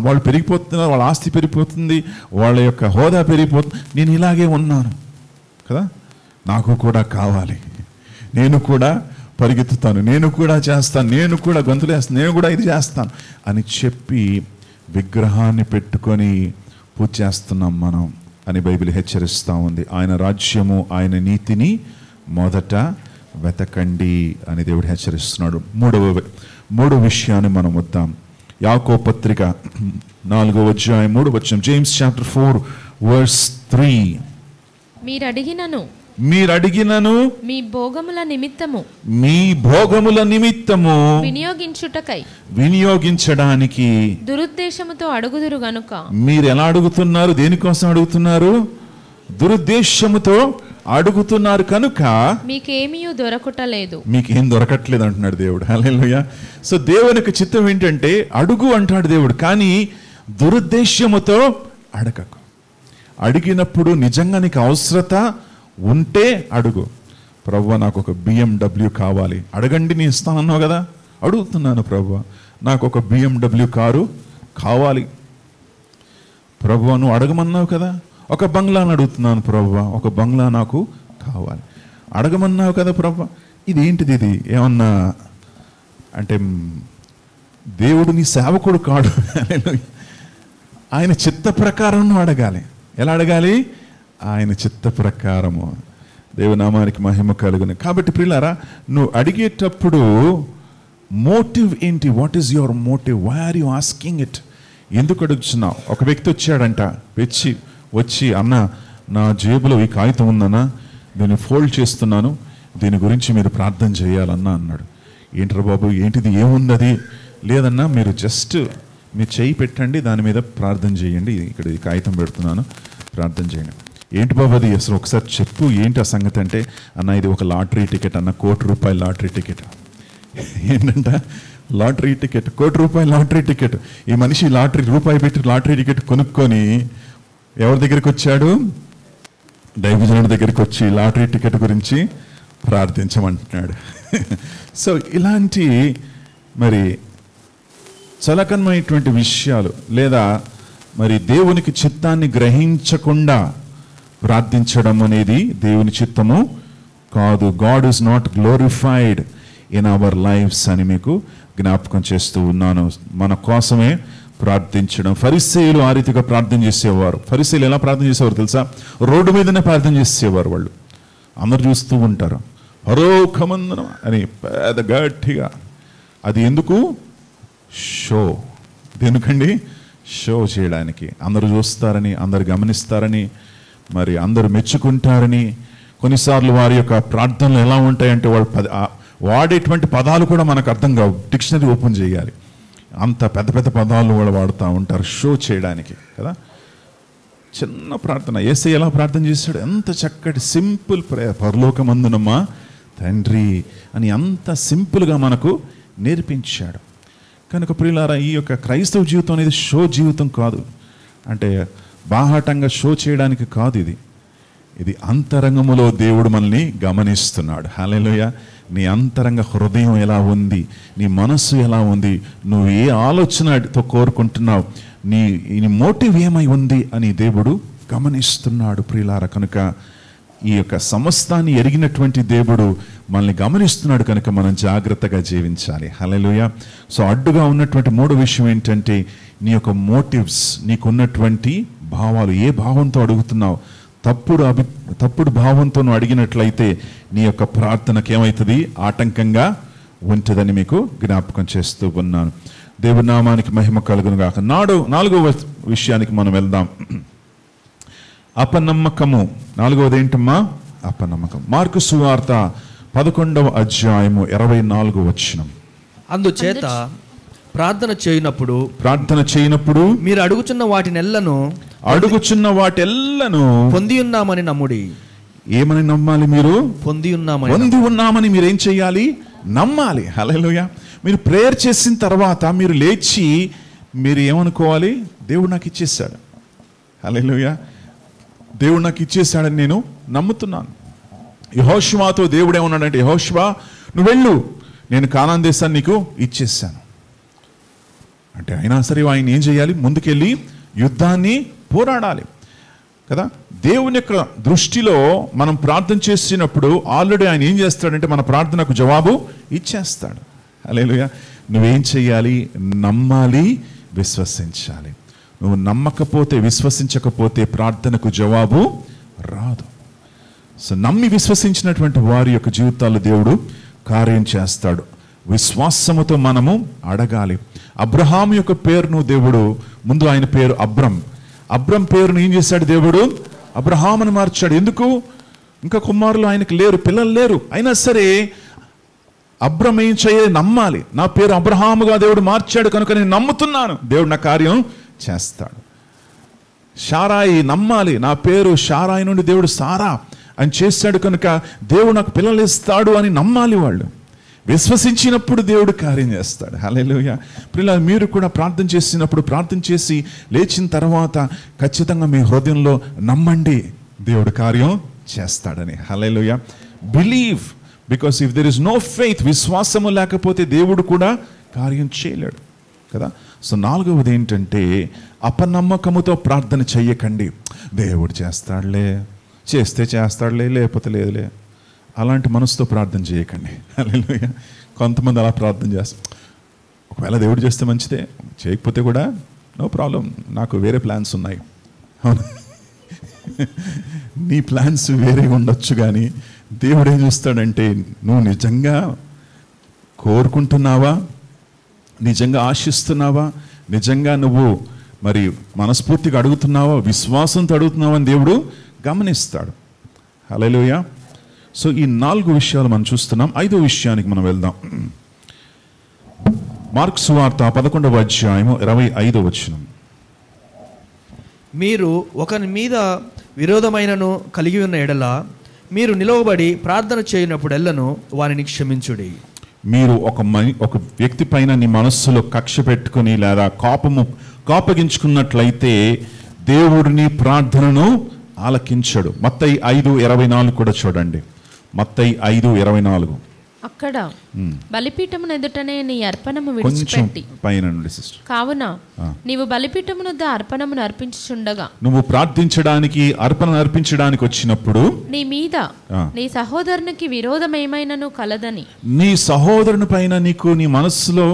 వాళ్ళు పెరిగిపోతున్నారు, వాళ్ళ ఆస్తి పెరిగిపోతుంది, వాళ్ళ యొక్క హోదా పెరిగిపోతుంది, నేను ఇలాగే ఉన్నాను కదా, నాకు కూడా కావాలి, నేను కూడా పరిగెత్తుతాను, నేను కూడా చేస్తాను, నేను కూడా గొంతులేస్తాను, నేను కూడా ఇది చేస్తాను అని చెప్పి విగ్రహాన్ని పెట్టుకొని పూజ చేస్తున్నాం మనం అని బైబిల్ హెచ్చరిస్తూ ఉంది. ఆయన రాజ్యము ఆయన నీతిని మొదట వెతకండి అని దేవుడు హెచ్చరిస్తున్నాడు. మూడవ విషయాన్ని మనం వద్దాం. యాకోబు పత్రిక 4:3 జేమ్స్ చాప్టర్ 4:3 మీరు అడిగినను మీ భోగముల నిమిత్తము వినియోగించడానికి దురుద్దేశముతో అడుగుదురు గనుక. మీరు ఎలా అడుగుతున్నారు? దేనికోసం అడుగుతున్నారు? దురుద్దేశముతో అడుగుతున్నారు కనుక మీకేమీ దొరకట్లేదు. మీకేం దొరకట్లేదు అంటున్నాడు దేవుడు. హల్లెలూయా. సో దేవునికి చిత్తం ఏంటంటే అడుగు అంటాడు దేవుడు, కానీ దురుద్దేశముతో అడగకు. అడిగినప్పుడు నిజంగా నీకు అవసరత ఉంటే అడుగు. ప్రభువా నాకు ఒక BMW కావాలి. అడగండి, నేను ఇస్తానన్నావు కదా. అడుగుతున్నాను ప్రభువా నాకు ఒక BMW కారు కావాలి. ప్రభువా నువ్వు అడగమన్నావు కదా. ఒక బంగ్లాను అడుగుతున్నాను ప్రభువా, ఒక బంగ్లా నాకు కావాలి. అడగమన్నావు కదా ప్రభువా. ఇది ఏంటిది? ఇది ఏమన్నా అంటే దేవుడు నీ సేవకుడు కాడు. ఆయన చిత్త ప్రకారం నువ్వు అడగాలి. ఎలా అడగాలి? ఆయన చిత్త ప్రకారము. దేవునామానికి మహిమ కలుగును. కాబట్టి ప్రియులారా, నువ్వు అడిగేటప్పుడు మోటివ్ ఏంటి? What is your motive? Why are you asking it? ఎందుకు అడుగుతున్నావు? ఒక వ్యక్తి వచ్చాడంట, వచ్చి అన్న నా జేబులో ఈ కాగితం ఉందన్నా, దీన్ని ఫోల్డ్ చేస్తున్నాను, దీని గురించి మీరు ప్రార్థన చేయాలన్నా అన్నాడు. ఏంట్రా బాబు, ఏంటిది, ఏముంది అది? లేదన్నా మీరు జస్ట్ మీ చేయి పెట్టండి, దాని మీద ప్రార్థన చేయండి, ఇక్కడ ఈ కాగితం పెడుతున్నాను, ప్రార్థన చేయండి. ఏంటి బాబు అది? అసలు ఒకసారి చెప్పు, ఏంటి ఆ సంగతి అంటే, అన్న ఇది ఒక లాటరీ టికెట్ అన్న, ₹1 కోటి లాటరీ టికెట్. ఏంటంట లాటరీ టికెట్, ₹1,00,00,000 లాటరీ టికెట్. ఈ మనిషి రూపాయి పెట్టి లాటరీ టికెట్ కొనుక్కొని ఎవరి దగ్గరికి వచ్చాడు? దైవజనుడి దగ్గరికి వచ్చి లాటరీ టికెట్ గురించి ప్రార్థించమంటున్నాడు. సో ఇలాంటి మరి చలకనమైనటువంటి విషయాలు, లేదా మరి దేవునికి చిత్తాన్ని గ్రహించకుండా ప్రార్థించడం అనేది దేవుని చిత్తము కాదు. God is not glorified in our lives అని మీకు జ్ఞాపకం చేస్తూ ఉన్నాను. మన కోసమే ప్రార్థించడం. ఫరిసేయులు ఆ రీతిగా ప్రార్థన చేసేవారు. ఫరిసేయులు ఎలా ప్రార్థన చేసేవారు తెలుసా? రోడ్డు మీదనే ప్రార్థన చేసేవారు. వాళ్ళు అందరు చూస్తూ ఉంటారు, పరోఖమందనం అని పెద్ద గట్టిగా. అది ఎందుకు? షో. దేనికండి? షో చేయడానికి. అందరూ చూస్తారని, అందరు గమనిస్తారని, మరి అందరూ మెచ్చుకుంటారని. కొన్నిసార్లు వారి యొక్క ప్రార్థనలు ఎలా ఉంటాయంటే వాళ్ళు వాడేటువంటి పదాలు కూడా మనకు అర్థం కావు. డిక్షనరీ ఓపెన్ చేయాలి, అంత పెద్ద పెద్ద పదాలు కూడా వాడుతూ ఉంటారు షో చేయడానికి కదా. చిన్న ప్రార్థన. యేసయ్య ఎలా ప్రార్థన చేశాడు? ఎంత చక్కటి సింపుల్ ప్రేయర్. పరలోకమందునమ్మా తండ్రి అని అంత సింపుల్గా మనకు నేర్పించాడు. కనుక ప్రియులారా, ఈ యొక్క క్రైస్తవ జీవితం అనేది షో జీవితం కాదు. అంటే బాహాటంగా షో చేయడానికి కాదు. ఇది అంతరంగములో దేవుడు మనల్ని గమనిస్తున్నాడు. హల్లెలూయా. నీ అంతరంగ హృదయం ఎలా ఉంది, నీ మనస్సు ఎలా ఉంది, నువ్వు ఏ ఆలోచనతో కోరుకుంటున్నావు, నీ మోటివ్ ఏమై ఉంది అని దేవుడు గమనిస్తున్నాడు ప్రియులారా. కనుక ఈ యొక్క సమస్తాన్ని ఎరిగినటువంటి దేవుడు మనల్ని గమనిస్తున్నాడు. కనుక మనం జాగ్రత్తగా జీవించాలి. హల్లెలూయా. సో అడ్డుగా ఉన్నటువంటి మూడో విషయం ఏంటంటే నీ యొక్క మోటివ్స్, నీకున్నటువంటి భావాలు. ఏ భావంతో అడుగుతున్నావు? తప్పుడు భావంతో నువ్వు అడిగినట్లయితే నీ యొక్క ప్రార్థనకి ఏమవుతుంది? ఆటంకంగా ఉంటుందని మీకు జ్ఞాపకం చేస్తూ ఉన్నాను. దేవుని నామానికి మహిమ కలుగును గాక. నాలుగవ విషయానికి మనం వెళ్దాం. అపనమ్మకము. నాలుగవది ఏంటమ్మా? అపనమ్మకం. మార్కు సువార్త 11వ అధ్యాయము 24వ వచనం. అందుచేత ప్రార్థన చేయనప్పుడు మీరు అడుగుచున్న వాటినెల్లను పొంది ఉన్నామని నమ్ముడి. ఏమని నమ్మాలి? మీరు పొంది ఉన్నామని మీరు ఏం చేయాలి? నమ్మాలి. హల్లెలూయా. మీరు ప్రేయర్ చేసిన తర్వాత మీరు లేచి మీరు ఏమనుకోవాలి? దేవుడు నాకు ఇచ్చేసాడు. హల్లెలూయా. దేవుడు నాకు ఇచ్చేసాడని నేను నమ్ముతున్నాను. యెహోషువతో దేవుడు ఏమన్నాడంటే, యెహోషువా నువ్వు వెళ్ళు, నేను కానాన్ దేశాన్ని నీకు ఇచ్చేసాను అంటే, అయినా సరే ఆయన ఏం చేయాలి? ముందుకెళ్ళి యుద్ధాన్ని పోరాడాలి కదా. దేవుని యొక్క దృష్టిలో మనం ప్రార్థన చేసినప్పుడు ఆల్రెడీ ఆయన ఏం చేస్తాడంటే మన ప్రార్థనకు జవాబు ఇచ్చేస్తాడు. హల్లెలూయా. నువ్వేం చేయాలి? నమ్మాలి, విశ్వసించాలి. నువ్వు నమ్మకపోతే, విశ్వసించకపోతే ప్రార్థనకు జవాబు రాదు. సో నమ్మి విశ్వసించినటువంటి వారి యొక్క జీవితాల్లో దేవుడు కార్యం చేస్తాడు. విశ్వాసముతో మనము అడగాలి. అబ్రహాము యొక్క పేరును దేవుడు, ముందు ఆయన పేరు అబ్రం పేరును ఏం చేశాడు? దేవుడు అబ్రహామును మార్చాడు. ఎందుకు? ఇంకా కుమారులు ఆయనకు లేరు, పిల్లలు లేరు. అయినా సరే అబ్రం ఏం చేయాలి? నమ్మాలి. నా పేరు అబ్రహాముగా దేవుడు మార్చాడు కనుక నేను నమ్ముతున్నాను, దేవుడు నా కార్యం చేస్తాడు. షారాయి నమ్మాలి. నా పేరు షారాయి నుండి దేవుడు సారా అని చేశాడు కనుక దేవుడు నాకు పిల్లలు ఇస్తాడు అని నమ్మాలి. వాళ్ళు విశ్వసించినప్పుడు దేవుడు కార్యం చేస్తాడు. హల్లెలూయా. ప్రియులారా, మీరు కూడా ప్రార్థన చేసినప్పుడు ప్రార్థన చేసి లేచిన తర్వాత ఖచ్చితంగా మీ హృదయంలో నమ్మండి, దేవుడు కార్యం చేస్తాడని. Hallelujah. Believe, because if there is no faith, విశ్వాసము లేకపోతే దేవుడు కూడా కార్యం చేయలేడు కదా. సో నాలుగవది ఏంటంటే అపనమ్మకముతో ప్రార్థన చెయ్యకండి. దేవుడు చేస్తాడులే, చేస్తే చేస్తాడులే, లేకపోతే లేదులే, అలాంటి మనసుతో ప్రార్థన చేయకండి. హల్లెలూయా. కొంతమంది అలా ప్రార్థన చేస్తారు. ఒకవేళ దేవుడు చేస్తే మంచిదే, చేయకపోతే కూడా నో ప్రాబ్లం, నాకు వేరే ప్లాన్స్ ఉన్నాయి. అవును, నీ ప్లాన్స్ వేరే ఉండొచ్చు, కానీ దేవుడు ఏం చూస్తాడంటే నువ్వు నిజంగా కోరుకుంటున్నావా, నిజంగా ఆశిస్తున్నావా, నిజంగా నువ్వు మరి మనస్ఫూర్తిగా అడుగుతున్నావా, విశ్వాసంతో అడుగుతున్నావా అని దేవుడు గమనిస్తాడు. హల్లెలూయా. సో ఈ 4 విషయాలు మనం చూస్తున్నాం. 5వ విషయానికి మనం వెళ్దాం. మార్కు సువార్త 11వ అధ్యాయము 25వ వచనం. మీరు ఒకరి మీద విరోధమైనను కలిగి ఉన్న ఎడల మీరు నిలవబడి ప్రార్థన చేయనప్పుడెల్లను వారిని క్షమించుడి. మీరు ఒక వ్యక్తి పైన నీ మనస్సులో కక్ష పెట్టుకుని లేదా కోపగించుకున్నట్లయితే దేవుడు నీ ప్రార్థనను ఆలకించడు. మత్తయి 5:24 కూడా చూడండి. మత్తయి 5:24. అక్కడ బలిపీఠమును ఎదుటనే నీ అర్పణము విడిచిపెట్టి కావున నీవు బలిపీఠమునొద్ద అర్పణమును అర్పించుచుండగా, నువ్వు ప్రార్థించడానికి అర్పణ అర్పించడానికి వచ్చినప్పుడు నీ మీద నీ సహోదరునికి విరోధం ఏమైనను కలదని, నీ సహోదరుని పైన నీకు నీ మనస్సులో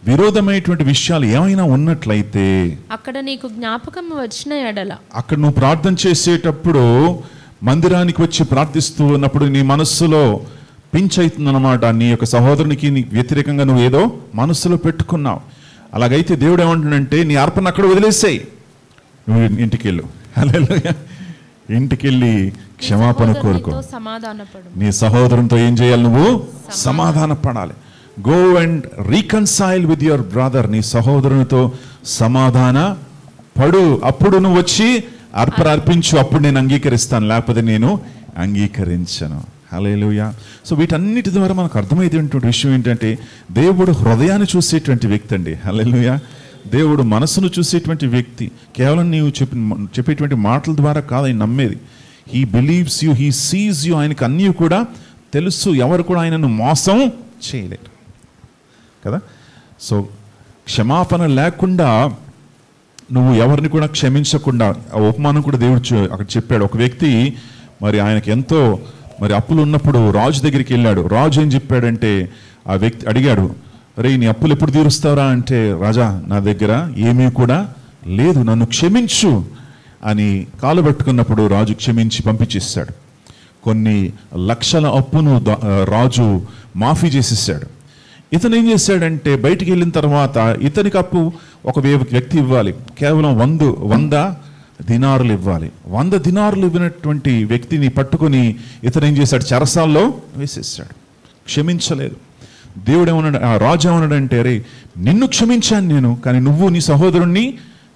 విరోధమైనటువంటి విషయాలు ఏమైనా ఉన్నట్లయితే అక్కడ నీకు జ్ఞాపకం వచ్చిన ఎడల, అక్కడ నువ్వు ప్రార్థన చేసేటప్పుడు మందిరానికి వచ్చి ప్రార్థిస్తూ ఉన్నప్పుడు నీ మనస్సులో పింఛైతుందన్నమాట. నీ యొక్క సహోదరునికి వ్యతిరేకంగా నువ్వు ఏదో మనస్సులో పెట్టుకున్నావు. అలాగైతే దేవుడు ఏమంటున్నాడంటే నీ అర్పణ అక్కడ వదిలేసాయి, నువ్వు ఇంటికి వెళ్ళు. హల్లెలూయా. ఇంటికెళ్ళి క్షమాపణ కోరుకో. నీ సహోదరునితో ఏం చేయాలి? నువ్వు సమాధాన పడాలి. Go and reconcile with your brother. నీ సహోదరునితో సమాధాన పడు. అప్పుడు నువ్వు వచ్చి అర్పించు. అప్పుడు నేను అంగీకరిస్తాను, లేకపోతే నేను అంగీకరించను. హల్లెలూయా. సో వీటన్నిటి ద్వారా మనకు అర్థమయ్యేటువంటి విషయం ఏంటంటే దేవుడు హృదయాన్ని చూసేటువంటి వ్యక్తి అండి. హల్లెలూయా. దేవుడు మనసును చూసేటువంటి వ్యక్తి. కేవలం నీవు చెప్పేటువంటి మాటల ద్వారా కాదు ఆయన నమ్మేది. He believes you, he seize you. ఆయనకు అన్నీ కూడా తెలుసు. ఎవరు కూడా ఆయనను మోసం చేయలేరు కదా. సో క్షమాపణ లేకుండా నువ్వు ఎవరిని కూడా క్షమించకుండా, ఆ ఉపమానం కూడా దేవుడు అక్కడ చెప్పాడు. ఒక వ్యక్తి మరి ఆయనకి ఎంతో అప్పులు ఉన్నప్పుడు రాజు దగ్గరికి వెళ్ళాడు. రాజు ఏం చెప్పాడంటే, ఆ వ్యక్తి అడిగాడు, రే నీ అప్పులు ఎప్పుడు తీరుస్తారా అంటే, రాజా నా దగ్గర ఏమీ కూడా లేదు, నన్ను క్షమించు అని కాలు పెట్టుకున్నప్పుడు రాజు క్షమించి పంపించేశాడు. కొన్ని లక్షల అప్పును రాజు మాఫీ చేసేసాడు. ఇతను ఏం చేశాడంటే, బయటికి వెళ్ళిన తర్వాత ఇతనికి అప్పు ఒక వ్యక్తి ఇవ్వాలి, కేవలం 100 దినారులు ఇవ్వాలి. 100 దినారులు ఇవ్వనటువంటి వ్యక్తిని పట్టుకొని ఇతను ఏం చేశాడు? చెరసాల్లో వేసేసాడు. క్షమించలేదు. దేవుడు ఏమన్నాడు? ఆ రాజు ఏమన్నాడంటే, రే నిన్ను క్షమించాను నేను, కానీ నువ్వు నీ సహోదరుణ్ణి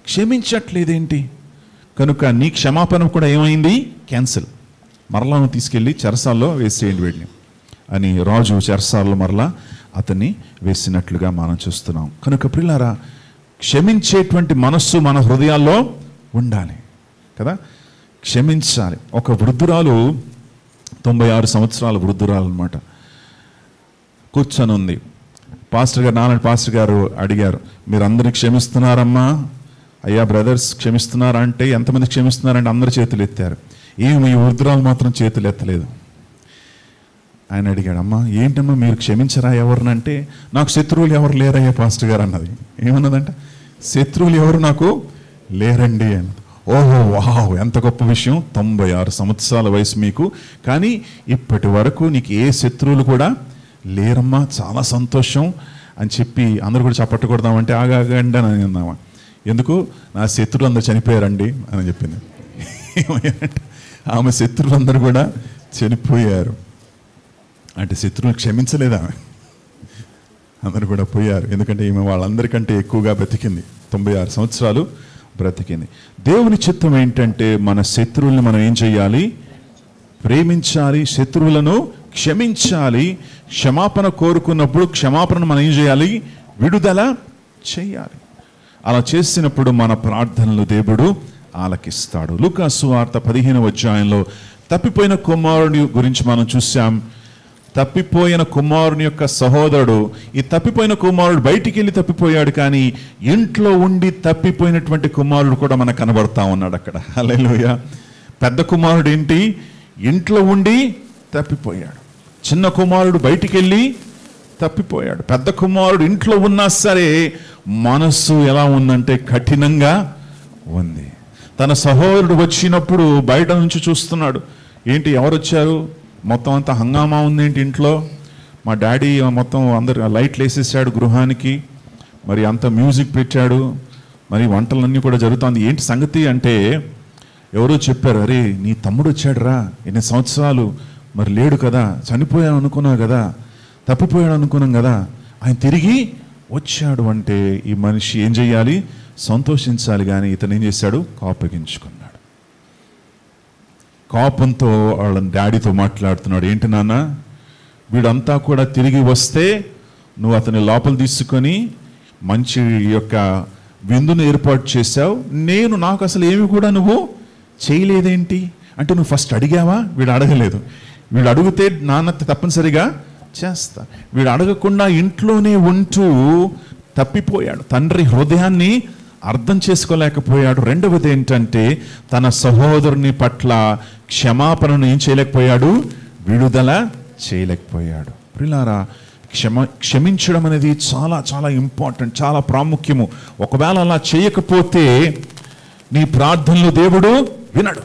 క్షమించట్లేదేంటి? కనుక నీ క్షమాపణ కూడా ఏమైంది? క్యాన్సిల్. మరలా తీసుకెళ్ళి చెరసాల్లో వేసేయండి వీడిని అని రాజు చెరసాల్లో మరలా అతన్ని వేసినట్లుగా మనం చూస్తున్నాం. కనుక ప్రియులారా, క్షమించేటువంటి మనస్సు మన హృదయాల్లో ఉండాలి కదా. క్షమించాలి. ఒక వృద్ధురాలు, 96 సంవత్సరాల వృద్ధురాలు అనమాట, కూర్చొని ఉంది. నారాయణ పాస్టర్ గారు అడిగారు, మీరు అందరినీ క్షమిస్తున్నారమ్మా? అయ్యా బ్రదర్స్ క్షమిస్తున్నారా అంటే, ఎంతమంది క్షమిస్తున్నారంటే అందరు చేతులు ఎత్తారు. ఏమి ఈ వృద్ధురాలు మాత్రం చేతులు ఎత్తలేదు. ఆయన అడిగాడు, అమ్మా ఏంటమ్మా మీరు క్షమించరా ఎవరినంటే, నాకు శత్రువులు ఎవరు లేరయ్యా పాస్టర్ గారు అన్నది. ఏమన్నదంట? శత్రువులు ఎవరు నాకు లేరండి అని. ఓహో వావ్, ఎంత గొప్ప విషయం. 96 సంవత్సరాల వయసు మీకు, కానీ ఇప్పటి వరకు నీకు ఏ శత్రువులు కూడా లేరమ్మా, చాలా సంతోషం అని చెప్పి అందరూ కూడా చప్పట్టు కొడదామంటే ఆగండి అని అన్నామా. ఎందుకు? నా శత్రువులు అందరూ చనిపోయారండి అని చెప్పింది. ఏమయ్యారంటే ఆమె శత్రువులందరూ కూడా చనిపోయారు. అంటే శత్రువులు క్షమించలేదా? అందరూ కూడా పోయారు. ఎందుకంటే ఈమె వాళ్ళందరికంటే ఎక్కువగా బ్రతికింది, 96 సంవత్సరాలు బ్రతికింది. దేవుని చిత్తం ఏంటంటే మన శత్రువుల్ని మనం ఏం చేయాలి? ప్రేమించాలి, శత్రువులను క్షమించాలి. క్షమాపణ కోరుకున్నప్పుడు క్షమాపణను మనం ఏం చేయాలి? విడుదల చేయాలి. అలా చేసినప్పుడు మన ప్రార్థనలు దేవుడు ఆలకిస్తాడు. లూకా సువార్త 15వ అధ్యాయంలో తప్పిపోయిన కుమారుని గురించి మనం చూసాం. తప్పిపోయిన కుమారుని యొక్క సహోదరుడు, ఈ తప్పిపోయిన కుమారుడు బయటికి వెళ్ళి తప్పిపోయాడు, కానీ ఇంట్లో ఉండి తప్పిపోయినటువంటి కుమారుడు కూడా మనకు కనబడతా ఉన్నాడు అక్కడ. హల్లెలూయా. పెద్ద కుమారుడు ఏంటి? ఇంట్లో ఉండి తప్పిపోయాడు. చిన్న కుమారుడు బయటికి వెళ్ళి తప్పిపోయాడు. పెద్ద కుమారుడు ఇంట్లో ఉన్నా సరే మనస్సు ఎలా ఉందంటే కఠినంగా ఉంది. తన సహోదరుడు వచ్చినప్పుడు బయట నుంచి చూస్తున్నాడు. ఏంటి ఎవరు వచ్చారు? మొత్తం అంతా హంగామా ఉందేంటి ఇంట్లో? మా డాడీ మొత్తం అందరు లైట్లు వేసేసాడు గృహానికి, మరి అంత మ్యూజిక్ పెట్టాడు, మరి వంటలన్నీ కూడా జరుగుతుంది. ఏంటి సంగతి అంటే ఎవరో చెప్పారు, అరే నీ తమ్ముడు వచ్చాడు రా, ఎన్ని సంవత్సరాలు మరి లేడు కదా, చనిపోయాడు అనుకున్నావు కదా, తప్పిపోయాడు అనుకున్నాం కదా, ఆయన తిరిగి వచ్చాడు అంటే ఈ మనిషి ఏం చెయ్యాలి? సంతోషించాలి. కానీ ఇతను ఏం చేశాడు? కోపగించుకున్నాడు. కోపంతో వాళ్ళ డాడీతో మాట్లాడుతున్నాడు. ఏంటి నాన్న, వీడంతా కూడా తిరిగి వస్తే నువ్వు అతని లోపల తీసుకొని మంచి యొక్క విందును ఏర్పాటు చేశావు, నేను నాకు అసలు ఏమి కూడా నువ్వు చేయలేదేంటి అంటే నువ్వు ఫస్ట్ అడిగావా? వీడు అడగలేదు. వీడు అడిగితే నాన్న తప్పనిసరిగా చేస్తా. వీడు అడగకుండా ఇంట్లోనే ఉంటూ తప్పిపోయాడు, తండ్రి హృదయాన్ని అర్థం చేసుకోలేకపోయాడు. రెండవది ఏంటంటే తన సహోదరుని పట్ల క్షమాపణను ఏం చేయలేకపోయాడు, విడుదల చేయలేకపోయాడు. ప్రియులారా, క్షమించడం అనేది చాలా చాలా ఇంపార్టెంట్, చాలా ప్రాముఖ్యము. ఒకవేళ అలా చేయకపోతే నీ ప్రార్థనలు దేవుడు వినడు.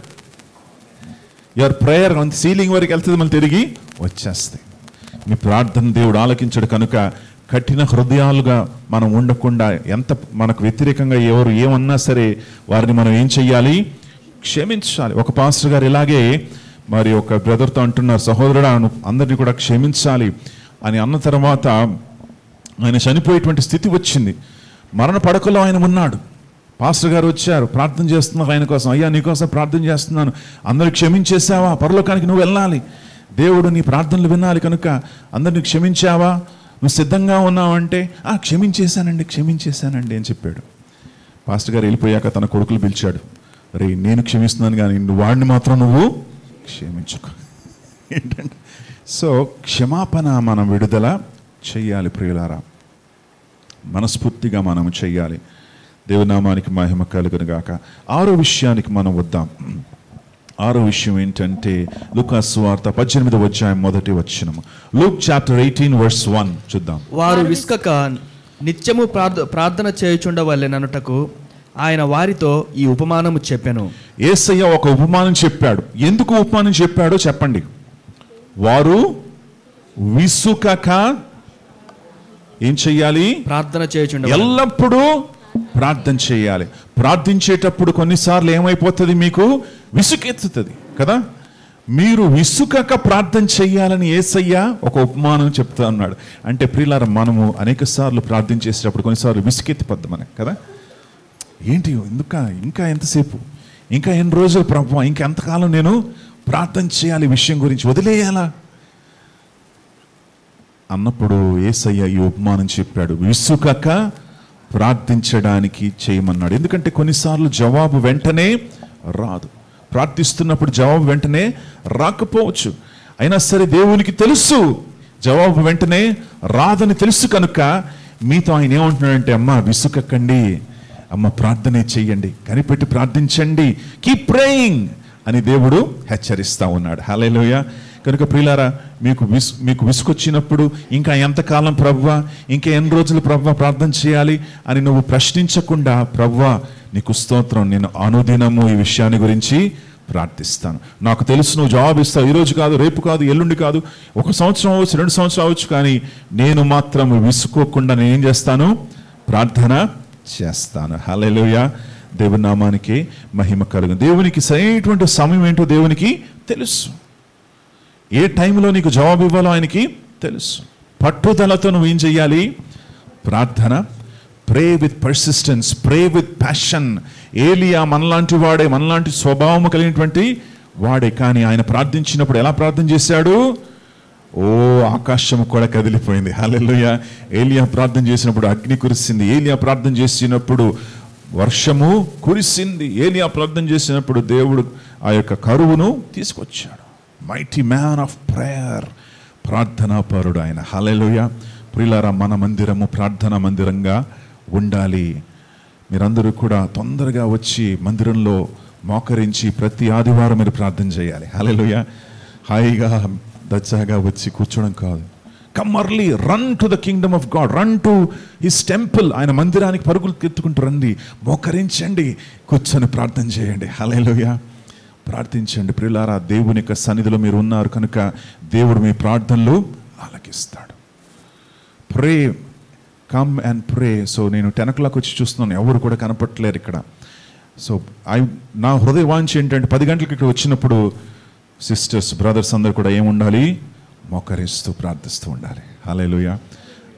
యువర్ ప్రేయర్ అంత సీలింగ్ వరకు వెళ్తుంది, మళ్ళీ తిరిగి వచ్చేస్తాయి. మీ ప్రార్థన దేవుడు ఆలకించడు. కనుక కఠిన హృదయాలుగా మనం ఉండకుండా, ఎంత మనకు వ్యతిరేకంగా ఎవరు ఏమన్నా సరే వారిని మనం ఏం చెయ్యాలి, క్షమించాలి. ఒక పాస్టర్ గారు ఇలాగే మరి ఒక బ్రదర్తో అంటున్నారు, సహోదరుడా అందరినీ కూడా క్షమించాలి అని అన్న తర్వాత ఆయన చనిపోయేటువంటి స్థితి వచ్చింది. మరణ పడకలో ఆయన ఉన్నాడు. పాస్టర్ గారు వచ్చారు, ప్రార్థన చేస్తున్నారు ఆయన కోసం. అయ్యా నీకోసం ప్రార్థన చేస్తున్నాను, అందరూ క్షమించేసావా? పరలోకానికి నువ్వు వెళ్ళాలి, దేవుడు నీ ప్రార్థనలు వినాలి, కనుక అందరినీ క్షమించావా? నువ్వు సిద్ధంగా ఉన్నావంటే క్షమించేశానండి అని చెప్పాడు. పాస్టర్ గారు వెళ్ళిపోయాక తన కొడుకులు పిలిచాడు, రే నేను క్షమిస్తున్నాను కానీ వాడిని మాత్రం నువ్వు క్షమించుకో. ఏంటంటే సో క్షమాపణ మనం విడుదల చెయ్యాలి ప్రియులారా, మనస్ఫూర్తిగా మనం చెయ్యాలి. దేవునామానికి మహిమ కలుగును గాక. 6వ విషయానికి మనం వద్దాం. 6వ విషయం ఏంటంటే లూకా సువార్త 18వ అధ్యాయం 1వ వచనం. లూక్ చాప్టర్ 18 verse 1 చూద్దాం. వారు విసుకక నిత్యము ప్రార్థన చేయుచుండవలెననుటకు ఆయన వారితో ఈ ఉపమానము చెప్పెను. యేసయ్య ఒక ఉపమానం చెప్పాడు. ఎందుకు ఉపమానం చెప్పాడో చెప్పండి. వారు విసుకక ఏం చెయ్యాలి? ప్రార్థన చేయుచుండ, ఎల్లప్పుడూ ప్రార్థన చేయాలి. ప్రార్థించేటప్పుడు కొన్నిసార్లు ఏమైపోతుంది, మీకు విసుకెత్తుతుంది కదా. మీరు విసుకక ప్రార్థన చెయ్యాలని యేసయ్య ఒక ఉపమానం చెప్తా ఉన్నాడు. అంటే ప్రియులారా, మనము అనేక సార్లు ప్రార్థన చేసేటప్పుడు కొన్నిసార్లు విసుకెత్తిపోద్ది మనకి కదా. ఏంటి ఇంకా ఎంతసేపు, ఇంకా ఎన్ని రోజులు ప్రభువా, ఇంకెంతకాలం నేను ప్రార్థన చేయాలి, విషయం గురించి వదిలేయాలా అన్నప్పుడు యేసయ్య ఈ ఉపమానం చెప్పాడు. విసుకక ప్రార్థించడానికి చేయమన్నాడు. ఎందుకంటే కొన్నిసార్లు జవాబు వెంటనే రాదు. ప్రార్థిస్తున్నప్పుడు జవాబు వెంటనే రాకపోవచ్చు. అయినా సరే దేవునికి తెలుసు జవాబు వెంటనే రాదని తెలుసు. కనుక మీతో ఆయన ఏమంటున్నాడంటే, అమ్మ విసుకకండి, అమ్మ ప్రార్థనే చెయ్యండి, కనిపెట్టి ప్రార్థించండి, కీప్ ప్రేయింగ్ అని దేవుడు హెచ్చరిస్తా ఉన్నాడు. హల్లెలూయా. కనుక ప్రియులారా, మీకు విసుకొచ్చినప్పుడు ఇంకా ఎంతకాలం ప్రభువా, ఇంకా ఎన్ని రోజులు ప్రభువా ప్రార్థన చేయాలి అని నువ్వు ప్రశ్నించకుండా, ప్రభువా నీకు స్తోత్రం, నేను అనుదినము ఈ విషయాన్ని గురించి ప్రార్థిస్తాను, నాకు తెలుసు నువ్వు జవాబు ఇస్తావు, ఈరోజు కాదు, రేపు కాదు, ఎల్లుండి కాదు, 1 సంవత్సరం అవ్వచ్చు, 2 సంవత్సరాలు అవ్వచ్చు, కానీ నేను మాత్రం విసుకోకుండా నేను ఏం చేస్తాను, ప్రార్థన చేస్తాను. హల్లెలూయా. దేవుని నామానికి మహిమ కలుగు. దేవునికి సరైనటువంటి సమయం ఏంటో దేవునికి తెలుసు. ఏ టైంలో నీకు జవాబు ఇవ్వాలో ఆయనకి తెలుసు. పట్టుదలతో నువ్వు ఏం చెయ్యాలి? ప్రార్థన. ప్రే with persistence, pray with passion. ఏలియా మనలాంటి వాడే, మనలాంటి స్వభావం కలిగినటువంటి వాడే, కానీ ఆయన ప్రార్థించినప్పుడు ఎలా ప్రార్థన చేశాడు? ఆకాశం కూడా కదిలిపోయింది. హల్లెలూయా. ఏలియా ప్రార్థన చేసినప్పుడు అగ్ని కురిసింది. ఏలియా ప్రార్థన చేసినప్పుడు వర్షము కురిసింది. ఏలియా ప్రార్థన చేసినప్పుడు దేవుడు ఆ యొక్క కరువును తీసుకొచ్చాడు. మైటీ మ్యాన్ ఆఫ్ ప్రేయర్, ప్రార్థనా పరుడు ఆయన. హల్లెలూయా. ప్రియులారా, మన మందిరము ప్రార్థనా మందిరంగా ఉండాలి. మీరందరూ కూడా తొందరగా వచ్చి మందిరంలో మోకరించి ప్రతి ఆదివారం మీరు ప్రార్థన చేయాలి. హల్లెలూయా. హాయిగా దచ్చాగా వచ్చి కూర్చోడం కాదు. Come early, run to the Kingdom of God, run to his temple. ఆయన మందిరానికి పరుగులు ఎత్తుకుంటూ రండి, మోకరించండి, కూర్చొని ప్రార్థన చేయండి. హల్లెలూయా. ప్రార్థించండి ప్రియులారా. దేవుని యొక్క సన్నిధిలో మీరు ఉన్నారు కనుక దేవుడు మీ ప్రార్థనలు ఆలకిస్తాడు. ప్రే, కమ్ అండ్ ప్రే. సో నేను 10 o'clock వచ్చి చూస్తున్నాను, ఎవరు కూడా కనపట్టలేరు ఇక్కడ. సో నా హృదయ వాంఛ ఏంటంటే 10 గంటలకు ఇక్కడ వచ్చినప్పుడు సిస్టర్స్, బ్రదర్స్ అందరు కూడా ఏముండాలి? మోకరిస్తూ ప్రార్థిస్తూ ఉండాలి. హల్లెలూయా.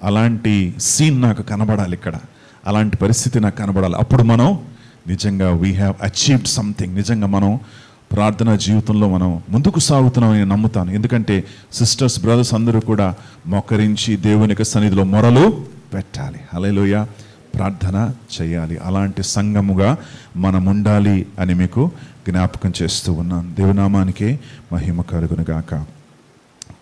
అలాంటి సీన్ నాకు కనబడాలి ఇక్కడ, అలాంటి పరిస్థితి నాకు కనబడాలి. అప్పుడు మనం నిజంగా వీ హ్యావ్ అచీవ్డ్ సంథింగ్, నిజంగా మనం ప్రార్థనా జీవితంలో మనం ముందుకు సాగుతున్నామని నమ్ముతాను. ఎందుకంటే సిస్టర్స్, బ్రదర్స్ అందరూ కూడా మోకరించి దేవుని యొక్క సన్నిధిలో మొరలు పెట్టాలి. హల్లెలూయా, ప్రార్థన చేయాలి. అలాంటి సంఘముగా మనం ఉండాలి అని మీకు జ్ఞాపకం చేస్తూ ఉన్నాను. దేవునామానికే మహిమ కలుగునుగాక.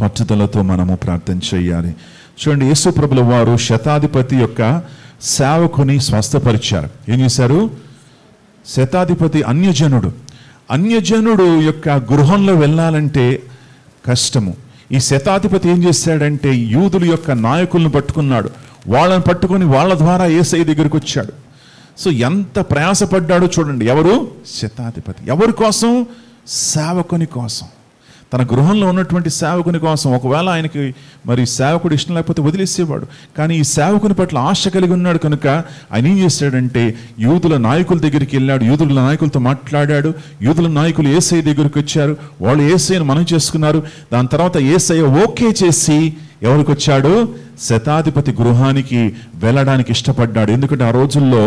పట్టుదలతో మనము ప్రార్థన చేయాలి. చూడండి, యేసు ప్రభుల వారు శతాధిపతి యొక్క సేవకుని స్వస్థపరిచారు. ఏం చేశారు? శతాధిపతి అన్యజనుడు యొక్క గృహంలో వెళ్ళాలంటే కష్టము. ఈ శతాధిపతి ఏం చేశాడంటే యూదుల యొక్క నాయకులను పట్టుకున్నాడు. వాళ్ళని పట్టుకొని వాళ్ళ ద్వారా యేసయ్య దగ్గరికి వచ్చాడు. సో ఎంత ప్రయాసపడ్డాడో చూడండి. ఎవరు? శతాధిపతి. ఎవరి కోసం? సేవకుని కోసం, తన గృహంలో ఉన్నటువంటి సేవకుని కోసం. ఒకవేళ ఆయనకి మరి సేవకుడు ఇష్టం లేకపోతే వదిలేసేవాడు. కానీ ఈ సేవకుని పట్ల ఆశ కలిగి ఉన్నాడు కనుక ఆయన ఏం చేశాడంటే యూదుల నాయకుల దగ్గరికి వెళ్ళాడు. యూదుల నాయకులతో మాట్లాడాడు. యూదుల నాయకులు యేసయ్య దగ్గరికి వచ్చారు. వాళ్ళు యేసయ్యను మనవి చేసుకున్నారు. దాని తర్వాత యేసయ్య ఓకే చేసి ఎవరికి వచ్చాడు? శతాధిపతి గృహానికి వెళ్ళడానికి ఇష్టపడ్డాడు. ఎందుకంటే ఆ రోజుల్లో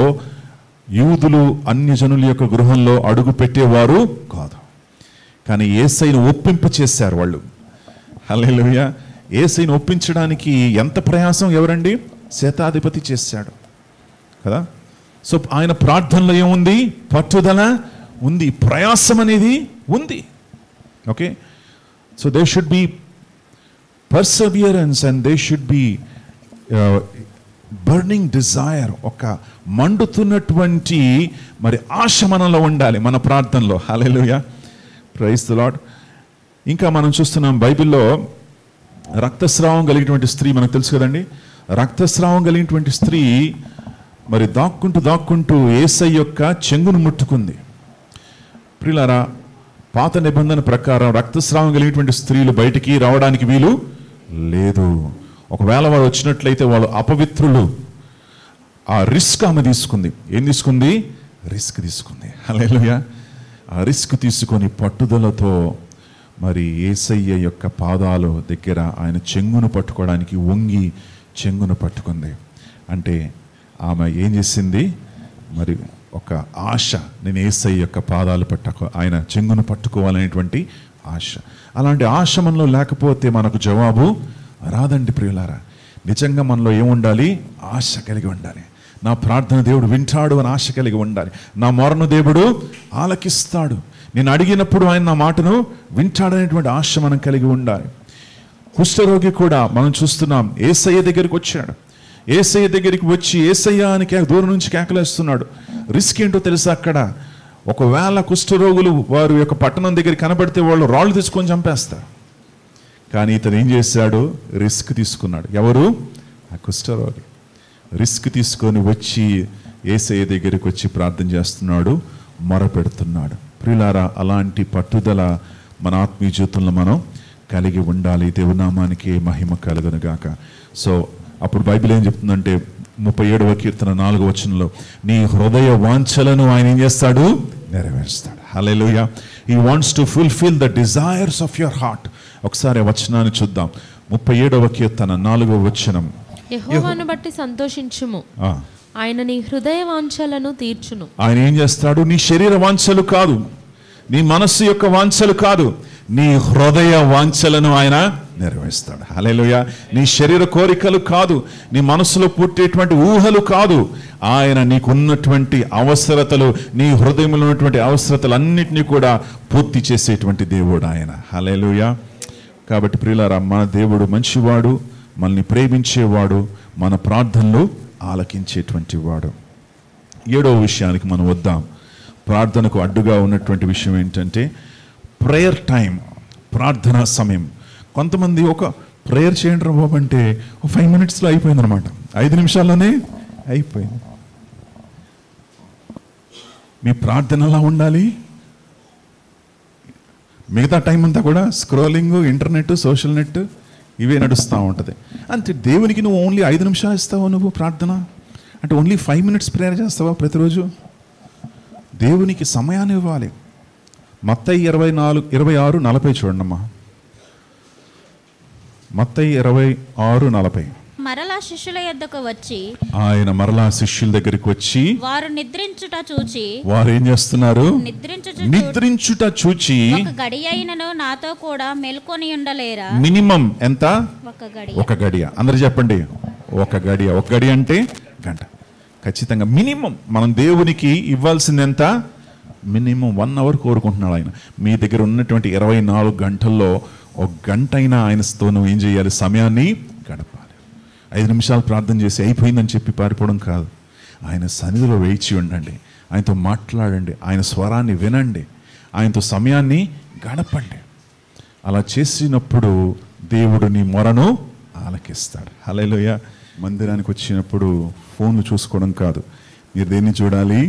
యూదులు అన్యజనుల యొక్క గృహంలో అడుగు పెట్టేవారు కాదు. కానీ యేసయ్యను ఒప్పింప చేశారు వాళ్ళు. హల్లెలూయా. యేసయ్యను ఒప్పించడానికి ఎంత ప్రయాసం ఎవరండి? శతాధిపతి చేశాడు కదా. సో ఆయన ప్రార్థనలో ఏముంది? పట్టుదల ఉంది, ప్రయాసం అనేది ఉంది. Okay, so they should be perseverance and they should be burning desire. ఒక మండుతున్నటువంటి మరి ఆశ మనలో ఉండాలి మన ప్రార్థనలో. Hallelujah, praise the Lord. ఇంకా మనం చూస్తున్నాం బైబిల్లో రక్తస్రావం కలిగినటువంటి స్త్రీ మనకు తెలుసు కదండి. రక్తస్రావం కలిగినటువంటి స్త్రీ మరి దాక్కుంటూ యేసయ్య యొక్క చెంగును ముట్టుకుంది. ప్రియులారా, పాత నిబంధన ప్రకారం రక్తస్రావం కలిగినటువంటి స్త్రీలు బయటికి రావడానికి వీలు లేదు. ఒకవేళ వారు వచ్చినట్లయితే వాళ్ళు అపవిత్రులు. ఆ రిస్క్ ఆమె తీసుకుంది. ఏం తీసుకుంది? రిస్క్ తీసుకుంది. హల్లెలూయా. ఆ రిస్క్ తీసుకొని పట్టుదలతో మరి యేసయ్య యొక్క పాదాల దగ్గర ఆయన చెంగును పట్టుకోవడానికి వంగి చెంగును పట్టుకుంది. అంటే ఆమె ఏం చేసింది? మరి ఒక ఆశ, నేను యేసయ్య యొక్క పాదాలు ఆయన చెంగును పట్టుకోవాలనేటువంటి ఆశ. అలాంటి ఆశ మనలో లేకపోతే మనకు జవాబు రాదండి ప్రియులారా. నిజంగా మనలో ఏముండాలి? ఆశ కలిగి ఉండాలి. నా ప్రార్థన దేవుడు వింటాడు అని ఆశ కలిగి ఉండాలి. నా మొరను దేవుడు ఆలకిస్తాడు, నేను అడిగినప్పుడు ఆయన నా మాటను వింటాడనేటువంటి ఆశ మనం కలిగి ఉండాలి. కుష్ఠరోగి కూడా మనం చూస్తున్నాం, యేసయ్య దగ్గరికి వచ్చాడు. యేసయ్య దగ్గరికి వచ్చి యేసయ్య అని దూరం నుంచి కేకలేస్తున్నాడు. రిస్క్ ఏంటో తెలుసా? అక్కడ ఒకవేళ కుష్ఠరోగులు వారి యొక్క పట్టణం దగ్గర కనబడితే వాళ్ళు రాళ్ళు తీసుకొని చంపేస్తారు. కానీ ఇతను ఏం చేశాడు? రిస్క్ తీసుకున్నాడు. ఎవరు? ఆ కుష్ఠరోగి. రిస్క్ తీసుకొని వచ్చి యేసయ్య దగ్గరికి వచ్చి ప్రార్థన చేస్తున్నాడు, మొరపెడుతున్నాడు. ప్రియులారా, అలాంటి పట్టుదల మన ఆత్మీయ జీవితంలో మనం కలిగి ఉండాలి. దేవునామానికి మహిమ కలుగునుగాక. సో అప్పుడు బైబిల్ ఏం చెప్తుందంటే 37వ కీర్తన 4వ వచనంలో, నీ హృదయ వాంఛలను ఆయన ఏం చేస్తాడు? నెరవేరుస్తాడు. Hallelujah. He wants to fulfil the desires of your heart. ఒకసారి వచనాన్ని చూద్దాం. 37వ కీర్తన 4వ వచనం. యెహోవాను బట్టి సంతోషించుము, ఆయన నీ హృదయ వాంఛలను తీర్చును. ఆయన ఏం చేస్తాడు? నీ శరీర వాంఛలు కాదు, నీ మనస్సు యొక్క వాంఛలు కాదు, నీ హృదయ వాంఛలను ఆయన నెరవేరుస్తాడు. హల్లెలూయా. నీ శరీర కోరికలు కాదు, నీ మనసులో పుట్టేటువంటి ఊహలు కాదు, ఆయన నీకున్నటువంటి అవసరతలు, నీ హృదయంలో ఉన్నటువంటి అవసరతలు అన్నిటినీ కూడా పూర్తి చేసేటువంటి దేవుడు ఆయన. హల్లెలూయా. కాబట్టి ప్రియులారా, మన దేవుడు మంచివాడు, మనల్ని ప్రేమించేవాడు, మన ప్రార్థనలు ఆలకించేటువంటి వాడు. 7వ విషయానికి మనం వద్దాం. ప్రార్థనకు అడ్డుగా ఉన్నటువంటి విషయం ఏంటంటే ప్రేయర్ టైం, ప్రార్థనా సమయం. కొంతమంది ఒక ప్రేయర్ చేయండి రా బాబు అంటే 5 minutesలో అయిపోయింది అనమాట, 5 నిమిషాల్లోనే అయిపోయింది. మీ ప్రార్థన ఎలా ఉండాలి? మిగతా టైం అంతా కూడా స్క్రోలింగ్, ఇంటర్నెట్, సోషల్ నెట్ ఇవే నడుస్తూ ఉంటుంది. అంటే దేవునికి నువ్వు ఓన్లీ 5 నిమిషాలు ఇస్తావా? నువ్వు ప్రార్థన అంటే ఓన్లీ 5 minutes ప్రేయర్ చేస్తావా ప్రతిరోజు? దేవునికి సమయాన్ని ఇవ్వాలి. మత్తయి 26:40 చూడండి అమ్మా. మత్తయి 26:40. మరలా శిష్యుల యొద్దకు వచ్చి ఆయన మరలా శిష్యుల దగ్గరికి వచ్చి వారు నిద్రించుట చూచి వారు ఏం చేస్తున్నారు? నిద్రించుట చూచి ఒక గడియ అయినను నాతో కూడా మెల్కొని ఉండలేరా? మినిమం ఎంత? ఒక గడియ. అందరు చెప్పండి, ఒక గడియ. ఒక గడియ అంటే గంట. ఖచ్చితంగా మినిమం మనం దేవునికి ఇవ్వాల్సింది ఎంత? మినిమం 1 అవర్ కోరుకుంటున్నాడు ఆయన. మీ దగ్గర ఉన్నటువంటి 24 గంటల్లో ఒక గంట అయినా ఆయనతో నువ్వు ఏం చేయాలి? సమయాన్ని గడపాలి. 5 నిమిషాలు ప్రార్థన చేసి అయిపోయిందని చెప్పి పారిపోవడం కాదు. ఆయన సన్నిధిలో వేచి ఉండండి, ఆయనతో మాట్లాడండి, ఆయన స్వరాన్ని వినండి, ఆయనతో సమయాన్ని గడపండి. అలా చేసినప్పుడు దేవుడు నీ మొరను ఆలకిస్తాడు. హల్లెలూయా. మందిరానికి వచ్చినప్పుడు ఫోన్లు చూసుకోవడం కాదు, మీరు దేన్ని చూడాలి?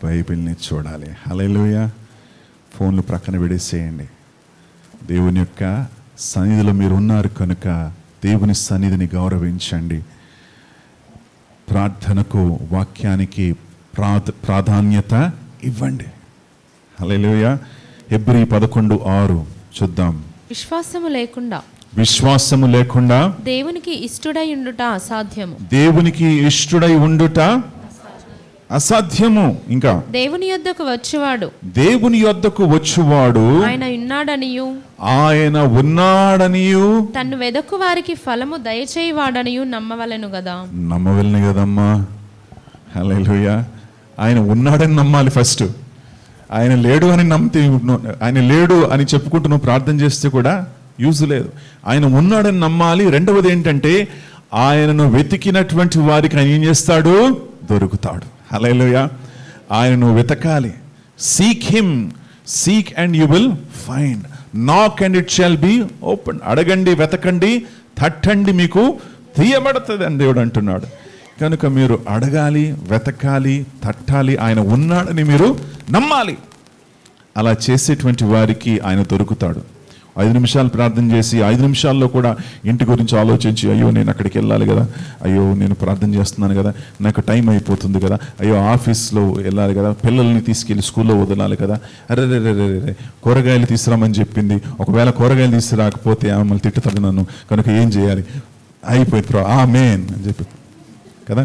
బైబిల్ని చూడాలి. హల్లెలూయా. ఫోన్లు ప్రక్కన విడేసేయండి. దేవుని యొక్క సన్నిధిలో మీరు ఉన్నారు కనుక దేవుని సన్నిధిని గౌరవించండి. ప్రార్థనకు, వాక్యానికి ప్రాధాన్యత ఇవ్వండి. హల్లెలూయా. హెబ్రీ 11:6 చూద్దాం. విశ్వాసము లేకుండా దేవునికి ఇష్టడై ఉండుట అసాధ్యము. దేవునికి ఇష్టడై ఉండుట అసాధ్యము. ఇంకా దేవుని యొద్దకు వచ్చువాడు ఆయన ఉన్నాడనియు తన్ను వెదకు వారికి ఫలము దయచేయవాడనియు నమ్మవలెను కదమ్మా. హల్లెలూయా. ఆయన ఉన్నాడని నమ్మాలి ఫస్ట్. ఆయన లేడు అని నమ్మితే, ఆయన లేడు అని చెప్పుకుంటూ నువ్వు ప్రార్థన చేస్తే కూడా యూజ్ లేదు. ఆయన ఉన్నాడని నమ్మాలి. రెండవది ఏంటంటే ఆయనను వెతికినటువంటి వారికి ఆయన ఏం చేస్తాడు? దొరుకుతాడు. హల్లెలూయా. ఆయనను వెతకాలి. Seek him, seek and you will find, నాక్ and it shall be open. అడగండి, వెతకండి, తట్టండి, మీకు తీయబడుతుంది అని దేవుడు అంటున్నాడు. కనుక మీరు అడగాలి, వెతకాలి, తట్టాలి, ఆయన ఉన్నాడని మీరు నమ్మాలి. అలా చేసేటువంటి వారికి ఆయన దొరుకుతాడు. 5 నిమిషాలు ప్రార్థన చేసి 5 నిమిషాల్లో కూడా ఇంటి గురించి ఆలోచించి, అయ్యో నేను అక్కడికి వెళ్ళాలి కదా, అయ్యో నేను ప్రార్థన చేస్తున్నాను కదా, నాకు టైం అయిపోతుంది కదా, అయ్యో ఆఫీస్లో వెళ్ళాలి కదా, పిల్లల్ని తీసుకెళ్ళి స్కూల్లో వదలాలి కదా, అరే కూరగాయలు తీసుకురామని చెప్పింది, ఒకవేళ కూరగాయలు తీసుకురాకపోతే మళ్ళీ తిట్టుతాడు నన్ను, కనుక ఏం చేయాలి? అయిపోయింది ఆమేన్ అని చెప్పి కదా.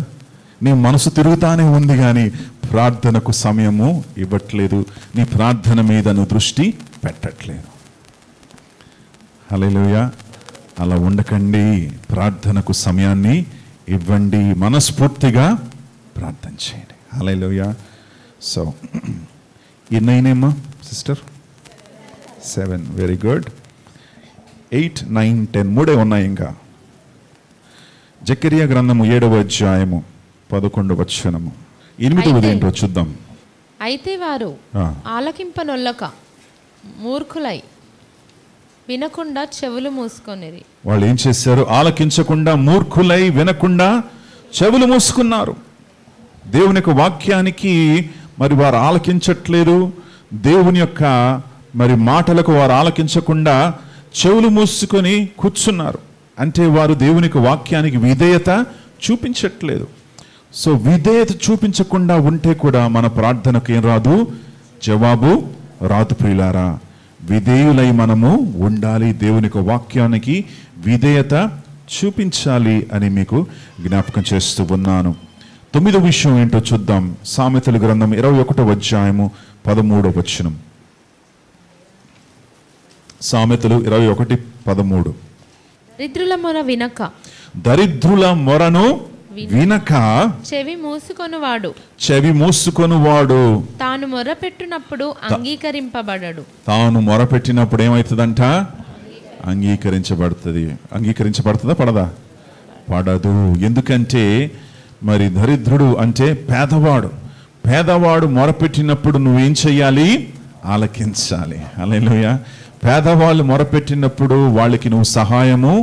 నీ మనసు తిరుగుతానే ఉంది కానీ ప్రార్థనకు సమయము ఇవ్వట్లేదు. నీ ప్రార్థన మీద నువ్వు దృష్టి పెట్టట్లేదు. హల్లెలూయా. అలా ఉండకండి. ప్రార్థనకు సమయాన్ని ఇవ్వండి. మనస్ఫూర్తిగా ప్రార్థన చేయండి. హల్లెలూయా. సో ఎన్నైనాయమ్మా సిస్టర్? 7. Very good. 8, 9, 10 3 ఉన్నాయి. ఇంకా జకరియా గ్రంథము 7వ అధ్యాయము 11వ వచనము. 8వ ఏంటో చూద్దాం. అయితే వారు ఆలకింపనొల్లక మూర్ఖులై వినకుండా చెవులు మూసుకొనిరి. వాళ్ళు ఏం చేశారు? ఆలకించకుండా మూర్ఖులై వినకుండా చెవులు మూసుకున్నారు. దేవుని యొక్క వాక్యానికి మరి వారు ఆలకించట్లేదు. దేవుని యొక్క మరి మాటలకు వారు ఆలకించకుండా చెవులు మూసుకొని కూర్చున్నారు. అంటే వారు దేవునికి వాక్యానికి విధేయత చూపించట్లేదు. సో విధేయత చూపించకుండా ఉంటే కూడా మన ప్రార్థనకు ఏం రాదు? జవాబు రాదు. ప్రియులారా, విధేయులై మనము ఉండాలి. దేవునికి వాక్యానికి విధేయత చూపించాలి అని మీకు జ్ఞాపకం చేస్తూ ఉన్నాను. 9వ విషయం ఏంటో చూద్దాం. సామెతల గ్రంథం 21వ అధ్యాయము 13వ వచనం. సామెతలు 21:13. దరిద్రుల మొరను వినక చెవి మూసుకొనువాడు తాను మొరపెట్టినప్పుడు అంగీకరింపబడడు. తాను మొరపెట్టినప్పుడు ఏమవుతుందంట? అంగీకరించబడుతుంది. అంగీకరించబడుతుందా? పడదా? పడదు. ఎందుకంటే మరి దరిద్రుడు అంటే పేదవాడు. పేదవాడు మొరపెట్టినప్పుడు నువ్వేం చెయ్యాలి? ఆలకించాలి. హల్లెలూయా. పేదవాళ్ళు మొరపెట్టినప్పుడు వాళ్ళకి నువ్వు సహాయము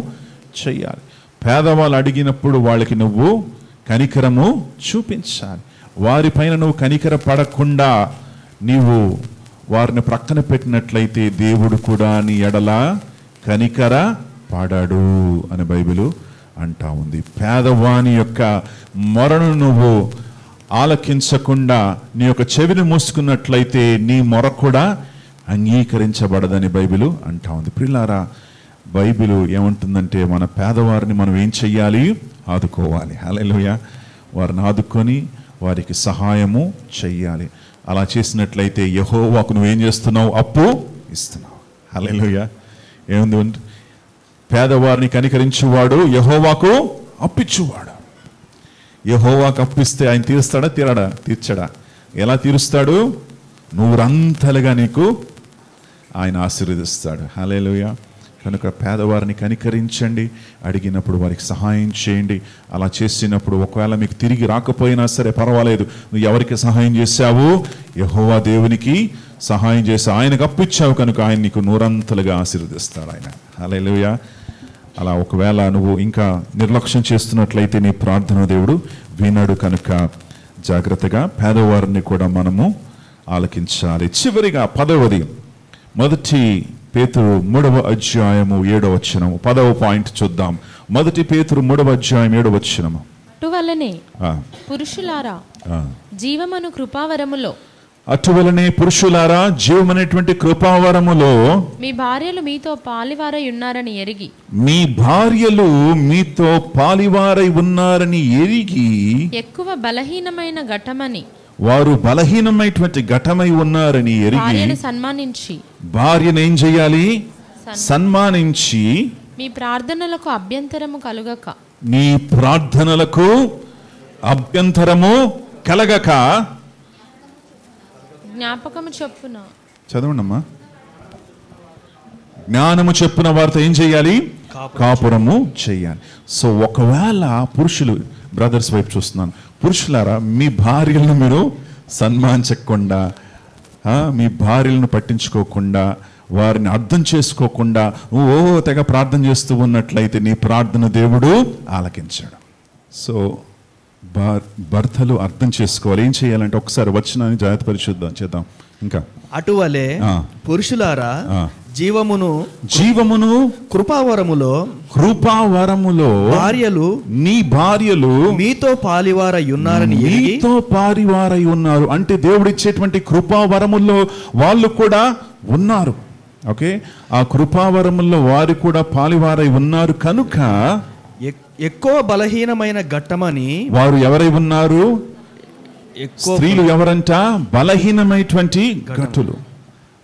చెయ్యాలి. పేదవాళ్ళు అడిగినప్పుడు వాళ్ళకి నువ్వు కనికరము చూపించాలి. వారిపైన నువ్వు కనికర పడకుండా నీవు వారిని ప్రక్కన పెట్టినట్లయితే దేవుడు కూడా నీ ఎడల కనికర పడడు అని బైబిలు అంటా ఉంది. పేదవాని యొక్క మొరను నువ్వు ఆలకించకుండా నీ యొక్క చెవిని మూసుకున్నట్లయితే నీ మొర కూడా అంగీకరించబడదని బైబిలు అంటా ఉంది. ప్రియులారా, బైబిల్ ఏమంటుందంటే మన పేదవారిని మనం ఏం చెయ్యాలి? ఆదుకోవాలి. హల్లెలూయా. వారిని ఆదుకొని వారికి సహాయము చెయ్యాలి. అలా చేసినట్లయితే యెహోవాకు నువ్వేం చేస్తున్నావు? అప్పు ఇస్తున్నావు. హల్లెలూయా. ఏముంది? పేదవారిని కనికరించువాడు యెహోవాకు అప్పిచ్చువాడు. యెహోవాకు అప్పిస్తే ఆయన తీరుస్తాడా? తీర్చడా? ఎలా తీరుస్తాడు? నూరంతలుగా నీకు ఆయన ఆశీర్వదిస్తాడు. హల్లెలూయా. కనుక పేదవారిని కనికరించండి, అడిగినప్పుడు వారికి సహాయం చేయండి. అలా చేసినప్పుడు ఒకవేళ మీకు తిరిగి రాకపోయినా సరే పర్వాలేదు, నువ్వు ఎవరికి సహాయం చేశావు? యెహోవా దేవునికి సహాయం చేసి ఆయనకు అప్పిచ్చావు కనుక ఆయన నీకు నూరంతలుగా ఆశీర్వదిస్తాడు ఆయన. హల్లెలూయా. అలా ఒకవేళ నువ్వు ఇంకా నిర్లక్ష్యం చేస్తున్నట్లయితే నీ ప్రార్థన దేవుడు వినడు. కనుక జాగ్రత్తగా పేదవారిని కూడా మనము ఆలకించాలి. చివరిగా 10వది, 1 పేతురు 3వ అధ్యాయము 7వ వచనము. 10వ పాయింట్ చూద్దాం. 1 పేతురు 3వ అధ్యాయం 7వ వచనము. అటువలనే పురుషులారా జీవమను కృపావరములో, అటువలనే పురుషులారా జీవమనేటువంటి కృపావరములో మీ భార్యలు మీతో పాలివారై ఉన్నారని ఎరిగి, మీ భార్యలు మీతో పాలివారై ఉన్నారని ఎరిగి, ఎక్కువ బలహీనమైన ఘటమని, వారు బలహీనమైనటువంటి ఘటమై ఉన్నారని ఎరిగి భార్యను సన్మానించి, భార్యను ఏం చేయాలి? సన్మానించి, మీ ప్రార్థనలకు అభ్యంతరము కలుగక, నీ ప్రార్థనలకు అభ్యంతరము కలగక, జ్ఞాపకము చొప్పున, చదవండమ్మా, జ్ఞానము చెప్పున వారితో ఏం చేయాలి? కాపురము చేయాలి. సో ఒకవేళ పురుషులు, బ్రదర్స్ వైపు చూస్తున్నాను, పురుషులారా మీ భార్యలను మీరు సన్మానించకుండా, మీ భార్యలను పట్టించుకోకుండా, వారిని అర్థం చేసుకోకుండా తెగ ప్రార్థన చేస్తూ ఉన్నట్లయితే నీ ప్రార్థన దేవుడు ఆలకించాడు. సో భర్తలు అర్థం చేసుకోవాలి. ఏం చేయాలంటే ఒకసారి వచనాన్ని జాగ్రత్త పరిశుద్ధం చేద్దాం. ఇంకా అటువలే పురుషులారా జీవమును కృపావరములో భార్యలు నీ భార్యలు మీతో పాలివారై ఉన్నారని మీతో పాలివారై ఉన్నారు. అంటే దేవుడు ఇచ్చేటువంటి కృపావరముల్లో వాళ్ళు కూడా ఉన్నారు. ఓకే, ఆ కృపావరముల్లో వారు కూడా పాలివారై ఉన్నారు కనుక ఎక్కువ బలహీనమైన ఘట్టమని, వారు ఎవరై ఉన్నారు? స్త్రీలు ఎవరంట? బలహీనమైనటువంటి ఘటులు.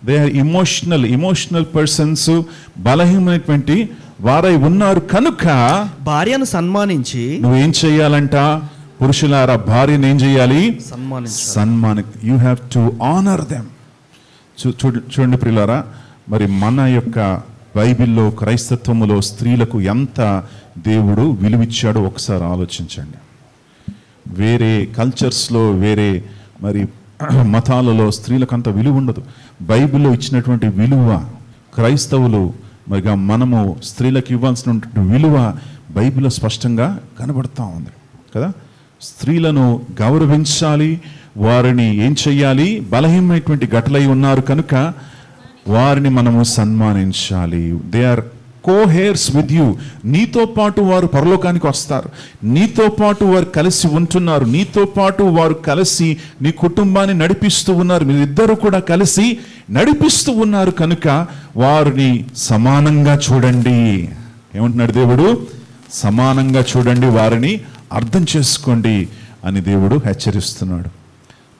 దే ఆర్ ఇమోషనల్ పర్సన్స్, బలహీనమైనటువంటి వారై ఉన్నారు కనుక భార్యను సన్మానించి, నువ్వేం చెయ్యాలంట? పురుషులారా భార్యను ఏం చేయాలి? You have to honour them. చూడండి ప్రియులారా, మరి మన యొక్క బైబిల్లో క్రైస్తత్వములో స్త్రీలకు ఎంత దేవుడు విలువిచ్చాడో ఒకసారి ఆలోచించండి. వేరే కల్చర్స్లో, వేరే మరి మతాలలో స్త్రీలకు అంత విలువ ఉండదు. బైబిల్లో ఇచ్చినటువంటి విలువ, క్రైస్తవులు మరిగా మనము స్త్రీలకు ఇవ్వాల్సినటువంటి విలువ బైబిల్లో స్పష్టంగా కనబడతా ఉంది కదా. స్త్రీలను గౌరవించాలి, వారిని ఏం చెయ్యాలి? బలహీనమైనటువంటి ఘటలై ఉన్నారు కనుక వారిని మనము సన్మానించాలి. They are co-heirs with you. నీతో పాటు వారు పరలోకానికి వస్తారు, నీతో పాటు వారు కలిసి ఉంటున్నారు, నీతో పాటు వారు కలిసి నీ కుటుంబాన్ని నడిపిస్తూ ఉన్నారు, మీరిద్దరూ కూడా కలిసి నడిపిస్తూ ఉన్నారు కనుక వారిని సమానంగా చూడండి. ఏమంటున్నాడు దేవుడు? సమానంగా చూడండి, వారిని అర్థం చేసుకోండి అని దేవుడు హెచ్చరిస్తున్నాడు.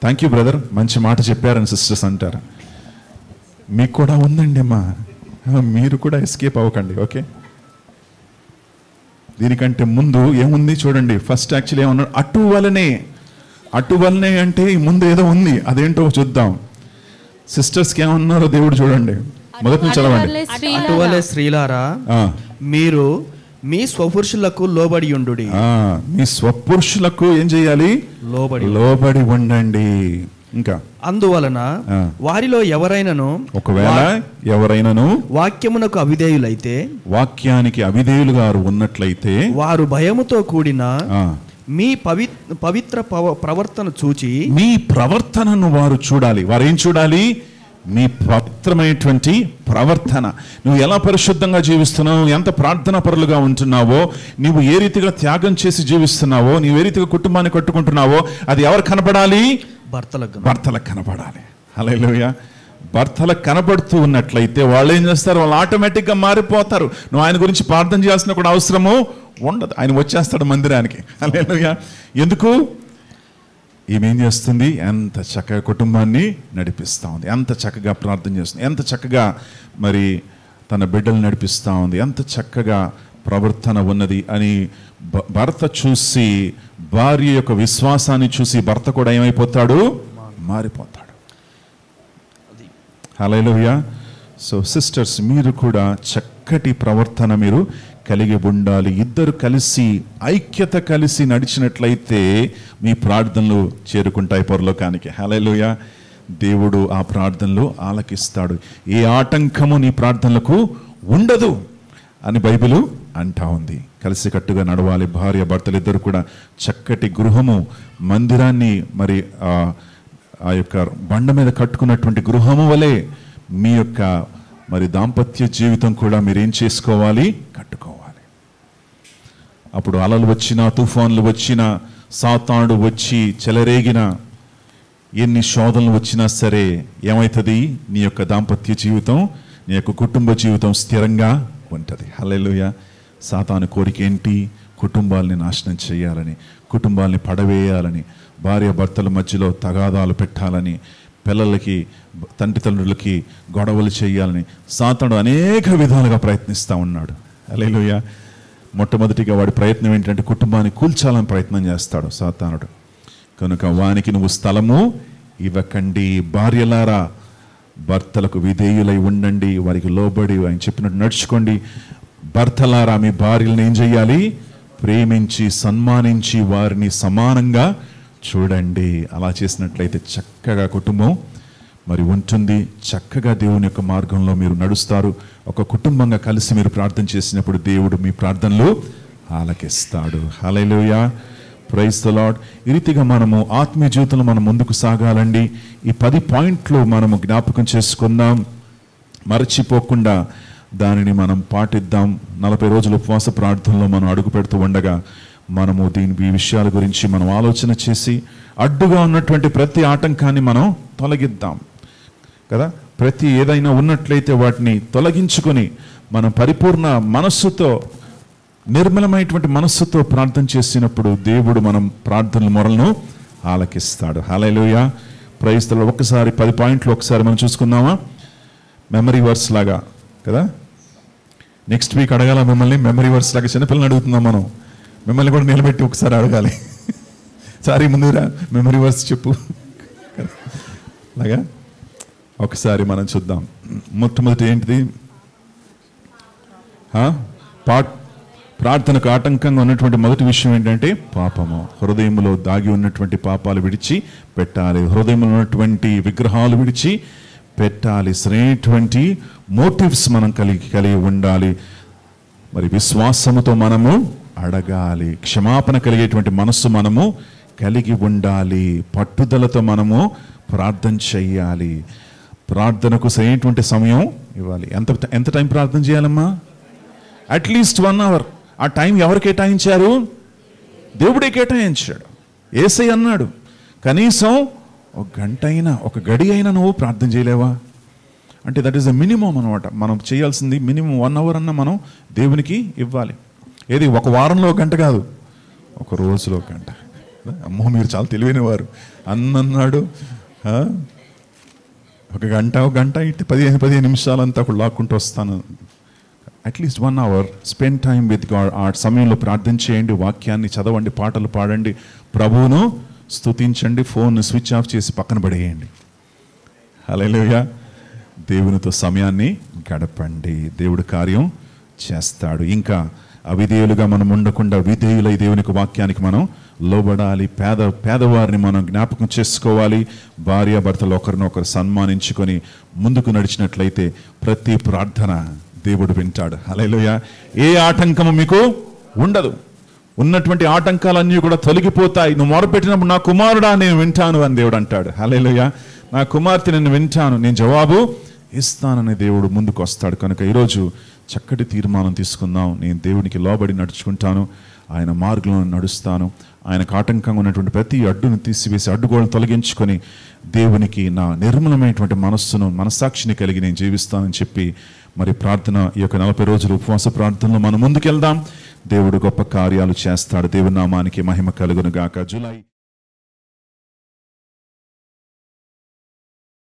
థ్యాంక్ యూ బ్రదర్, మంచి మాట చెప్పారని సిస్టర్స్ అంటారు. మీకు కూడా ఉందండి అమ్మా, మీరు కూడా ఎస్కేప్ అవ్వకండి. ఓకే, దీనికంటే ముందు ఏముంది చూడండి. ఫస్ట్ యాక్చువల్లీ ఏమన్నాడు? అటువలనే అంటే ముందు ఏదో ఉంది, అదేంటో చూద్దాం. సిస్టర్స్కి ఏమన్నారో దేవుడు చూడండి. మొదటి నుంచి చదవండి. అటువలే స్త్రీలారా మీరు మీ స్వపురుషులకు లోబడి ఉండుడి. మీ స్వపురుషులకు ఏం చేయాలి? లోబడి ఉండండి. ఇంకా అందువలన వారిలో ఎవరైనను వాక్యమునకు అవిధేయులైతే, వాక్యానికి అవిధేయులుగా ఉన్నట్లయితే, వారు భయముతో కూడిన మీ పవిత్ర ప్రవర్తన చూచి, మీ ప్రవర్తనను వారు చూడాలి. వారు ఏం చూడాలి? మీ పవిత్రమైనటువంటి ప్రవర్తన. నువ్వు ఎలా పరిశుద్ధంగా జీవిస్తున్నావు, ఎంత ప్రార్థనా పరులుగా ఉంటున్నావో, నువ్వు ఏ రీతిగా త్యాగం చేసి జీవిస్తున్నావో, నువ్వు ఏ రీతిగా కుటుంబాన్ని కట్టుకుంటున్నావో అది ఎవరు కనపడాలి? భర్తలకు కనపడాలి. హల్లెలూయా. భర్తలకు కనబడుతూ ఉన్నట్లయితే వాళ్ళు ఏం చేస్తారు? వాళ్ళు ఆటోమేటిక్గా మారిపోతారు. నువ్వు ఆయన గురించి ప్రార్థన చేయాల్సిన కూడా అవసరము ఉండదు. ఆయన వచ్చేస్తాడు మందిరానికి. హల్లెలూయా. ఎందుకు? ఈమెం చేస్తుంది? ఎంత చక్కగా కుటుంబాన్ని నడిపిస్తూ ఉంది, ఎంత చక్కగా ప్రార్థన చేస్తుంది, ఎంత చక్కగా మరి తన బిడ్డలు నడిపిస్తూ ఉంది, ఎంత చక్కగా ప్రవర్తన ఉన్నది అని భర్త చూసి, భార్య యొక్క విశ్వాసాన్ని చూసి భర్త కూడా ఏమైపోతాడు? మారిపోతాడు. హల్లెలూయా. సో సిస్టర్స్, మీరు కూడా చక్కటి ప్రవర్తన మీరు కలిగి ఉండాలి. ఇద్దరు కలిసి ఐక్యత కలిసి నడిచినట్లయితే మీ ప్రార్థనలు చేరుకుంటాయి పరలోకానికి. హల్లెలూయా. దేవుడు ఆ ప్రార్థనలు ఆలకిస్తాడు. ఏ ఆటంకము నీ ప్రార్థనలకు ఉండదు అని బైబిలు అంటా ఉంది. కలిసికట్టుగా నడవాలి. భార్య భర్తలు ఇద్దరు కూడా చక్కటి గృహము, మందిరాన్ని మరి ఆ యొక్క బండ మీద కట్టుకున్నటువంటి గృహము వలె మీ యొక్క మరి దాంపత్య జీవితం కూడా మీరేం చేసుకోవాలి? కట్టుకోవాలి. అప్పుడు అలలు వచ్చినా, తుఫాన్లు వచ్చినా, సాతానుడు వచ్చి చెలరేగిన, ఎన్ని శోధనలు వచ్చినా సరే ఏమవుతుంది? నీ యొక్క దాంపత్య జీవితం, నీ యొక్క కుటుంబ జీవితం స్థిరంగా ఉంటుంది. హల్లెలూయా. సాతాను కోరిక ఏంటి? కుటుంబాలని నాశనం చేయాలని, కుటుంబాలని పడవేయాలని, భార్య భర్తల మధ్యలో తగాదాలు పెట్టాలని, పిల్లలకి తండ్రి తండ్రులకి గొడవలు చేయాలని సాతానుడు అనేక విధాలుగా ప్రయత్నిస్తూ ఉన్నాడు. హల్లెలూయా. మొట్టమొదటిగా వాడి ప్రయత్నం ఏంటంటే కుటుంబాన్ని కూల్చాలని ప్రయత్నం చేస్తాడు సాతానుడు. కనుక వానికి నువ్వు స్థలము ఇవ్వకండి. భార్యలారా, భర్తలకు విధేయులై ఉండండి, వారికి లోబడి ఆయన చెప్పినట్టు నడుచుకోండి. భర్తలారా, మీ భార్యలను ఏం చేయాలి? ప్రేమించి సన్మానించి వారిని సమానంగా చూడండి. అలా చేసినట్లయితే చక్కగా కుటుంబం మరి ఉంటుంది. చక్కగా దేవుని యొక్క మార్గంలో మీరు నడుస్తారు. ఒక కుటుంబంగా కలిసి మీరు ప్రార్థన చేసినప్పుడు దేవుడు మీ ప్రార్థనలు ఆలకిస్తాడు. హల్లెలూయా. Praise the Lord. ఈ రీతిగా మనము ఆత్మీయ జీవితంలో మనం ముందుకు సాగాలండి. ఈ 10 పాయింట్లు మనము జ్ఞాపకం చేసుకుందాం, మరచిపోకుండా దానిని మనం పాటిద్దాం. 40 రోజుల ఉపవాస ప్రార్థనలో మనం అడుగు పెడుతూ ఉండగా మనము ఈ విషయాల గురించి మనం ఆలోచన చేసి అడ్డుగా ఉన్నటువంటి ప్రతి ఆటంకాన్ని మనం తొలగిద్దాం కదా. ప్రతి ఏదైనా ఉన్నట్లయితే వాటిని తొలగించుకొని మనం పరిపూర్ణ మనస్సుతో, నిర్మలమైనటువంటి మనస్సుతో ప్రార్థన చేసినప్పుడు దేవుడు మనం ప్రార్థనల మొరలను ఆలకిస్తాడు. హల్లెలూయా. Praise the Lord. ఒకసారి 10 పాయింట్లు ఒకసారి మనం చూసుకుందామా? మెమరీ వర్స్ లాగా కదా. నెక్స్ట్ వీక్ అడగాల మిమ్మల్ని, మెమరీ వర్స్ లాగా. చిన్నపిల్లల్ని అడుగుతున్నాం మనం, మిమ్మల్ని కూడా నిలబెట్టి ఒకసారి అడగాలి. సారీ, ముందురా మెమరీ వర్స్ చెప్పు అలాగా. ఒకసారి మనం చూద్దాం. మొట్టమొదటి ఏంటిది? ప్రార్థనకు ఆటంకంగా ఉన్నటువంటి మొదటి విషయం ఏంటంటే పాపము. హృదయంలో దాగి ఉన్నటువంటి పాపాలు విడిచి పెట్టాలి. హృదయంలో ఉన్నటువంటి విగ్రహాలు విడిచి పెట్టాలి. సరైనటువంటి మోటివ్స్ మనం కలిగి ఉండాలి. మరి విశ్వాసముతో మనము అడగాలి. క్షమాపణ కలిగేటువంటి మనస్సు మనము కలిగి ఉండాలి. పట్టుదలతో మనము ప్రార్థన చెయ్యాలి. ప్రార్థనకు సరైనటువంటి సమయం ఇవ్వాలి. ఎంత టైం ప్రార్థన చేయాలమ్మా? At least 1 hour. ఆ టైం ఎవరు కేటాయించారు? దేవుడే కేటాయించాడు. యేసయ్య అన్నాడు, కనీసం 1 గంట అయినా, 1 గడి అయినా నువ్వు ప్రార్థన చేయలేవా అంటే దట్ ఈస్ ద మినిమం అనమాట. మనం చేయాల్సింది మినిమం 1 అవర్ అన్న మనం దేవునికి ఇవ్వాలి. ఏది 1 వారంలో 1 గంట కాదు, 1 రోజులో 1 గంట. అమ్మో, మీరు చాలా తెలివైన వారు అన్నాడు. 1 గంట ఇట్టి 15 నిమిషాలంతా అక్కడ లాక్కుంటూ వస్తాను. At least 1 hour spend time with God. ఆ సమయంలో ప్రార్థన చేయండి, వాక్యాన్ని చదవండి, పాటలు పాడండి, ప్రభువును స్తుతించండి. ఫోన్ స్విచ్ ఆఫ్ చేసి పక్కన పడేయండి. హల్లెలూయా. దేవునితో సమయాన్ని గడపండి. దేవుడు కార్యం చేస్తాడు. ఇంకా అవిధేయులుగా మనం ఉండకుండా విధేయులై దేవునికి వాక్యానికి మనం లోబడాలి. పేదవారిని మనం జ్ఞాపకం చేసుకోవాలి. భార్య భర్తలు ఒకరినొకరు సన్మానించుకొని ముందుకు నడిచినట్లయితే ప్రతి ప్రార్థన దేవుడు వింటాడు. హల్లెలూయా. ఏ ఆటంకము మీకు ఉండదు. ఉన్నటువంటి ఆటంకాలన్నీ కూడా తొలగిపోతాయి. నువ్వు మొరపెట్టినప్పుడు నా కుమారుడా నేను వింటాను అని దేవుడు అంటాడు. హల్లెలూయా. నా కుమార్తె నేను వింటాను, నేను జవాబు ఇస్తానని దేవుడు ముందుకు వస్తాడు. కనుక ఈరోజు చక్కటి తీర్మానం తీసుకుందాం. నేను దేవునికి లోబడి నడుచుకుంటాను, ఆయన మార్గంలో నడుస్తాను. ఆయనకు ఆటంకంగా ఉన్నటువంటి ప్రతి అడ్డును తీసివేసి అడ్డుగోడను తొలగించుకొని దేవునికి నా నిర్మలమైనటువంటి మనస్సాక్షిని కలిగి నేను జీవిస్తానని చెప్పి మరి ప్రార్థన, ఈ యొక్క 40 రోజులు ఉపవాస ప్రార్థనలో మనం ముందుకెళ్దాం. దేవుడు గొప్ప కార్యాలు చేస్తాడు. దేవుని నామానికి మహిమ కలుగును గాక. జూలై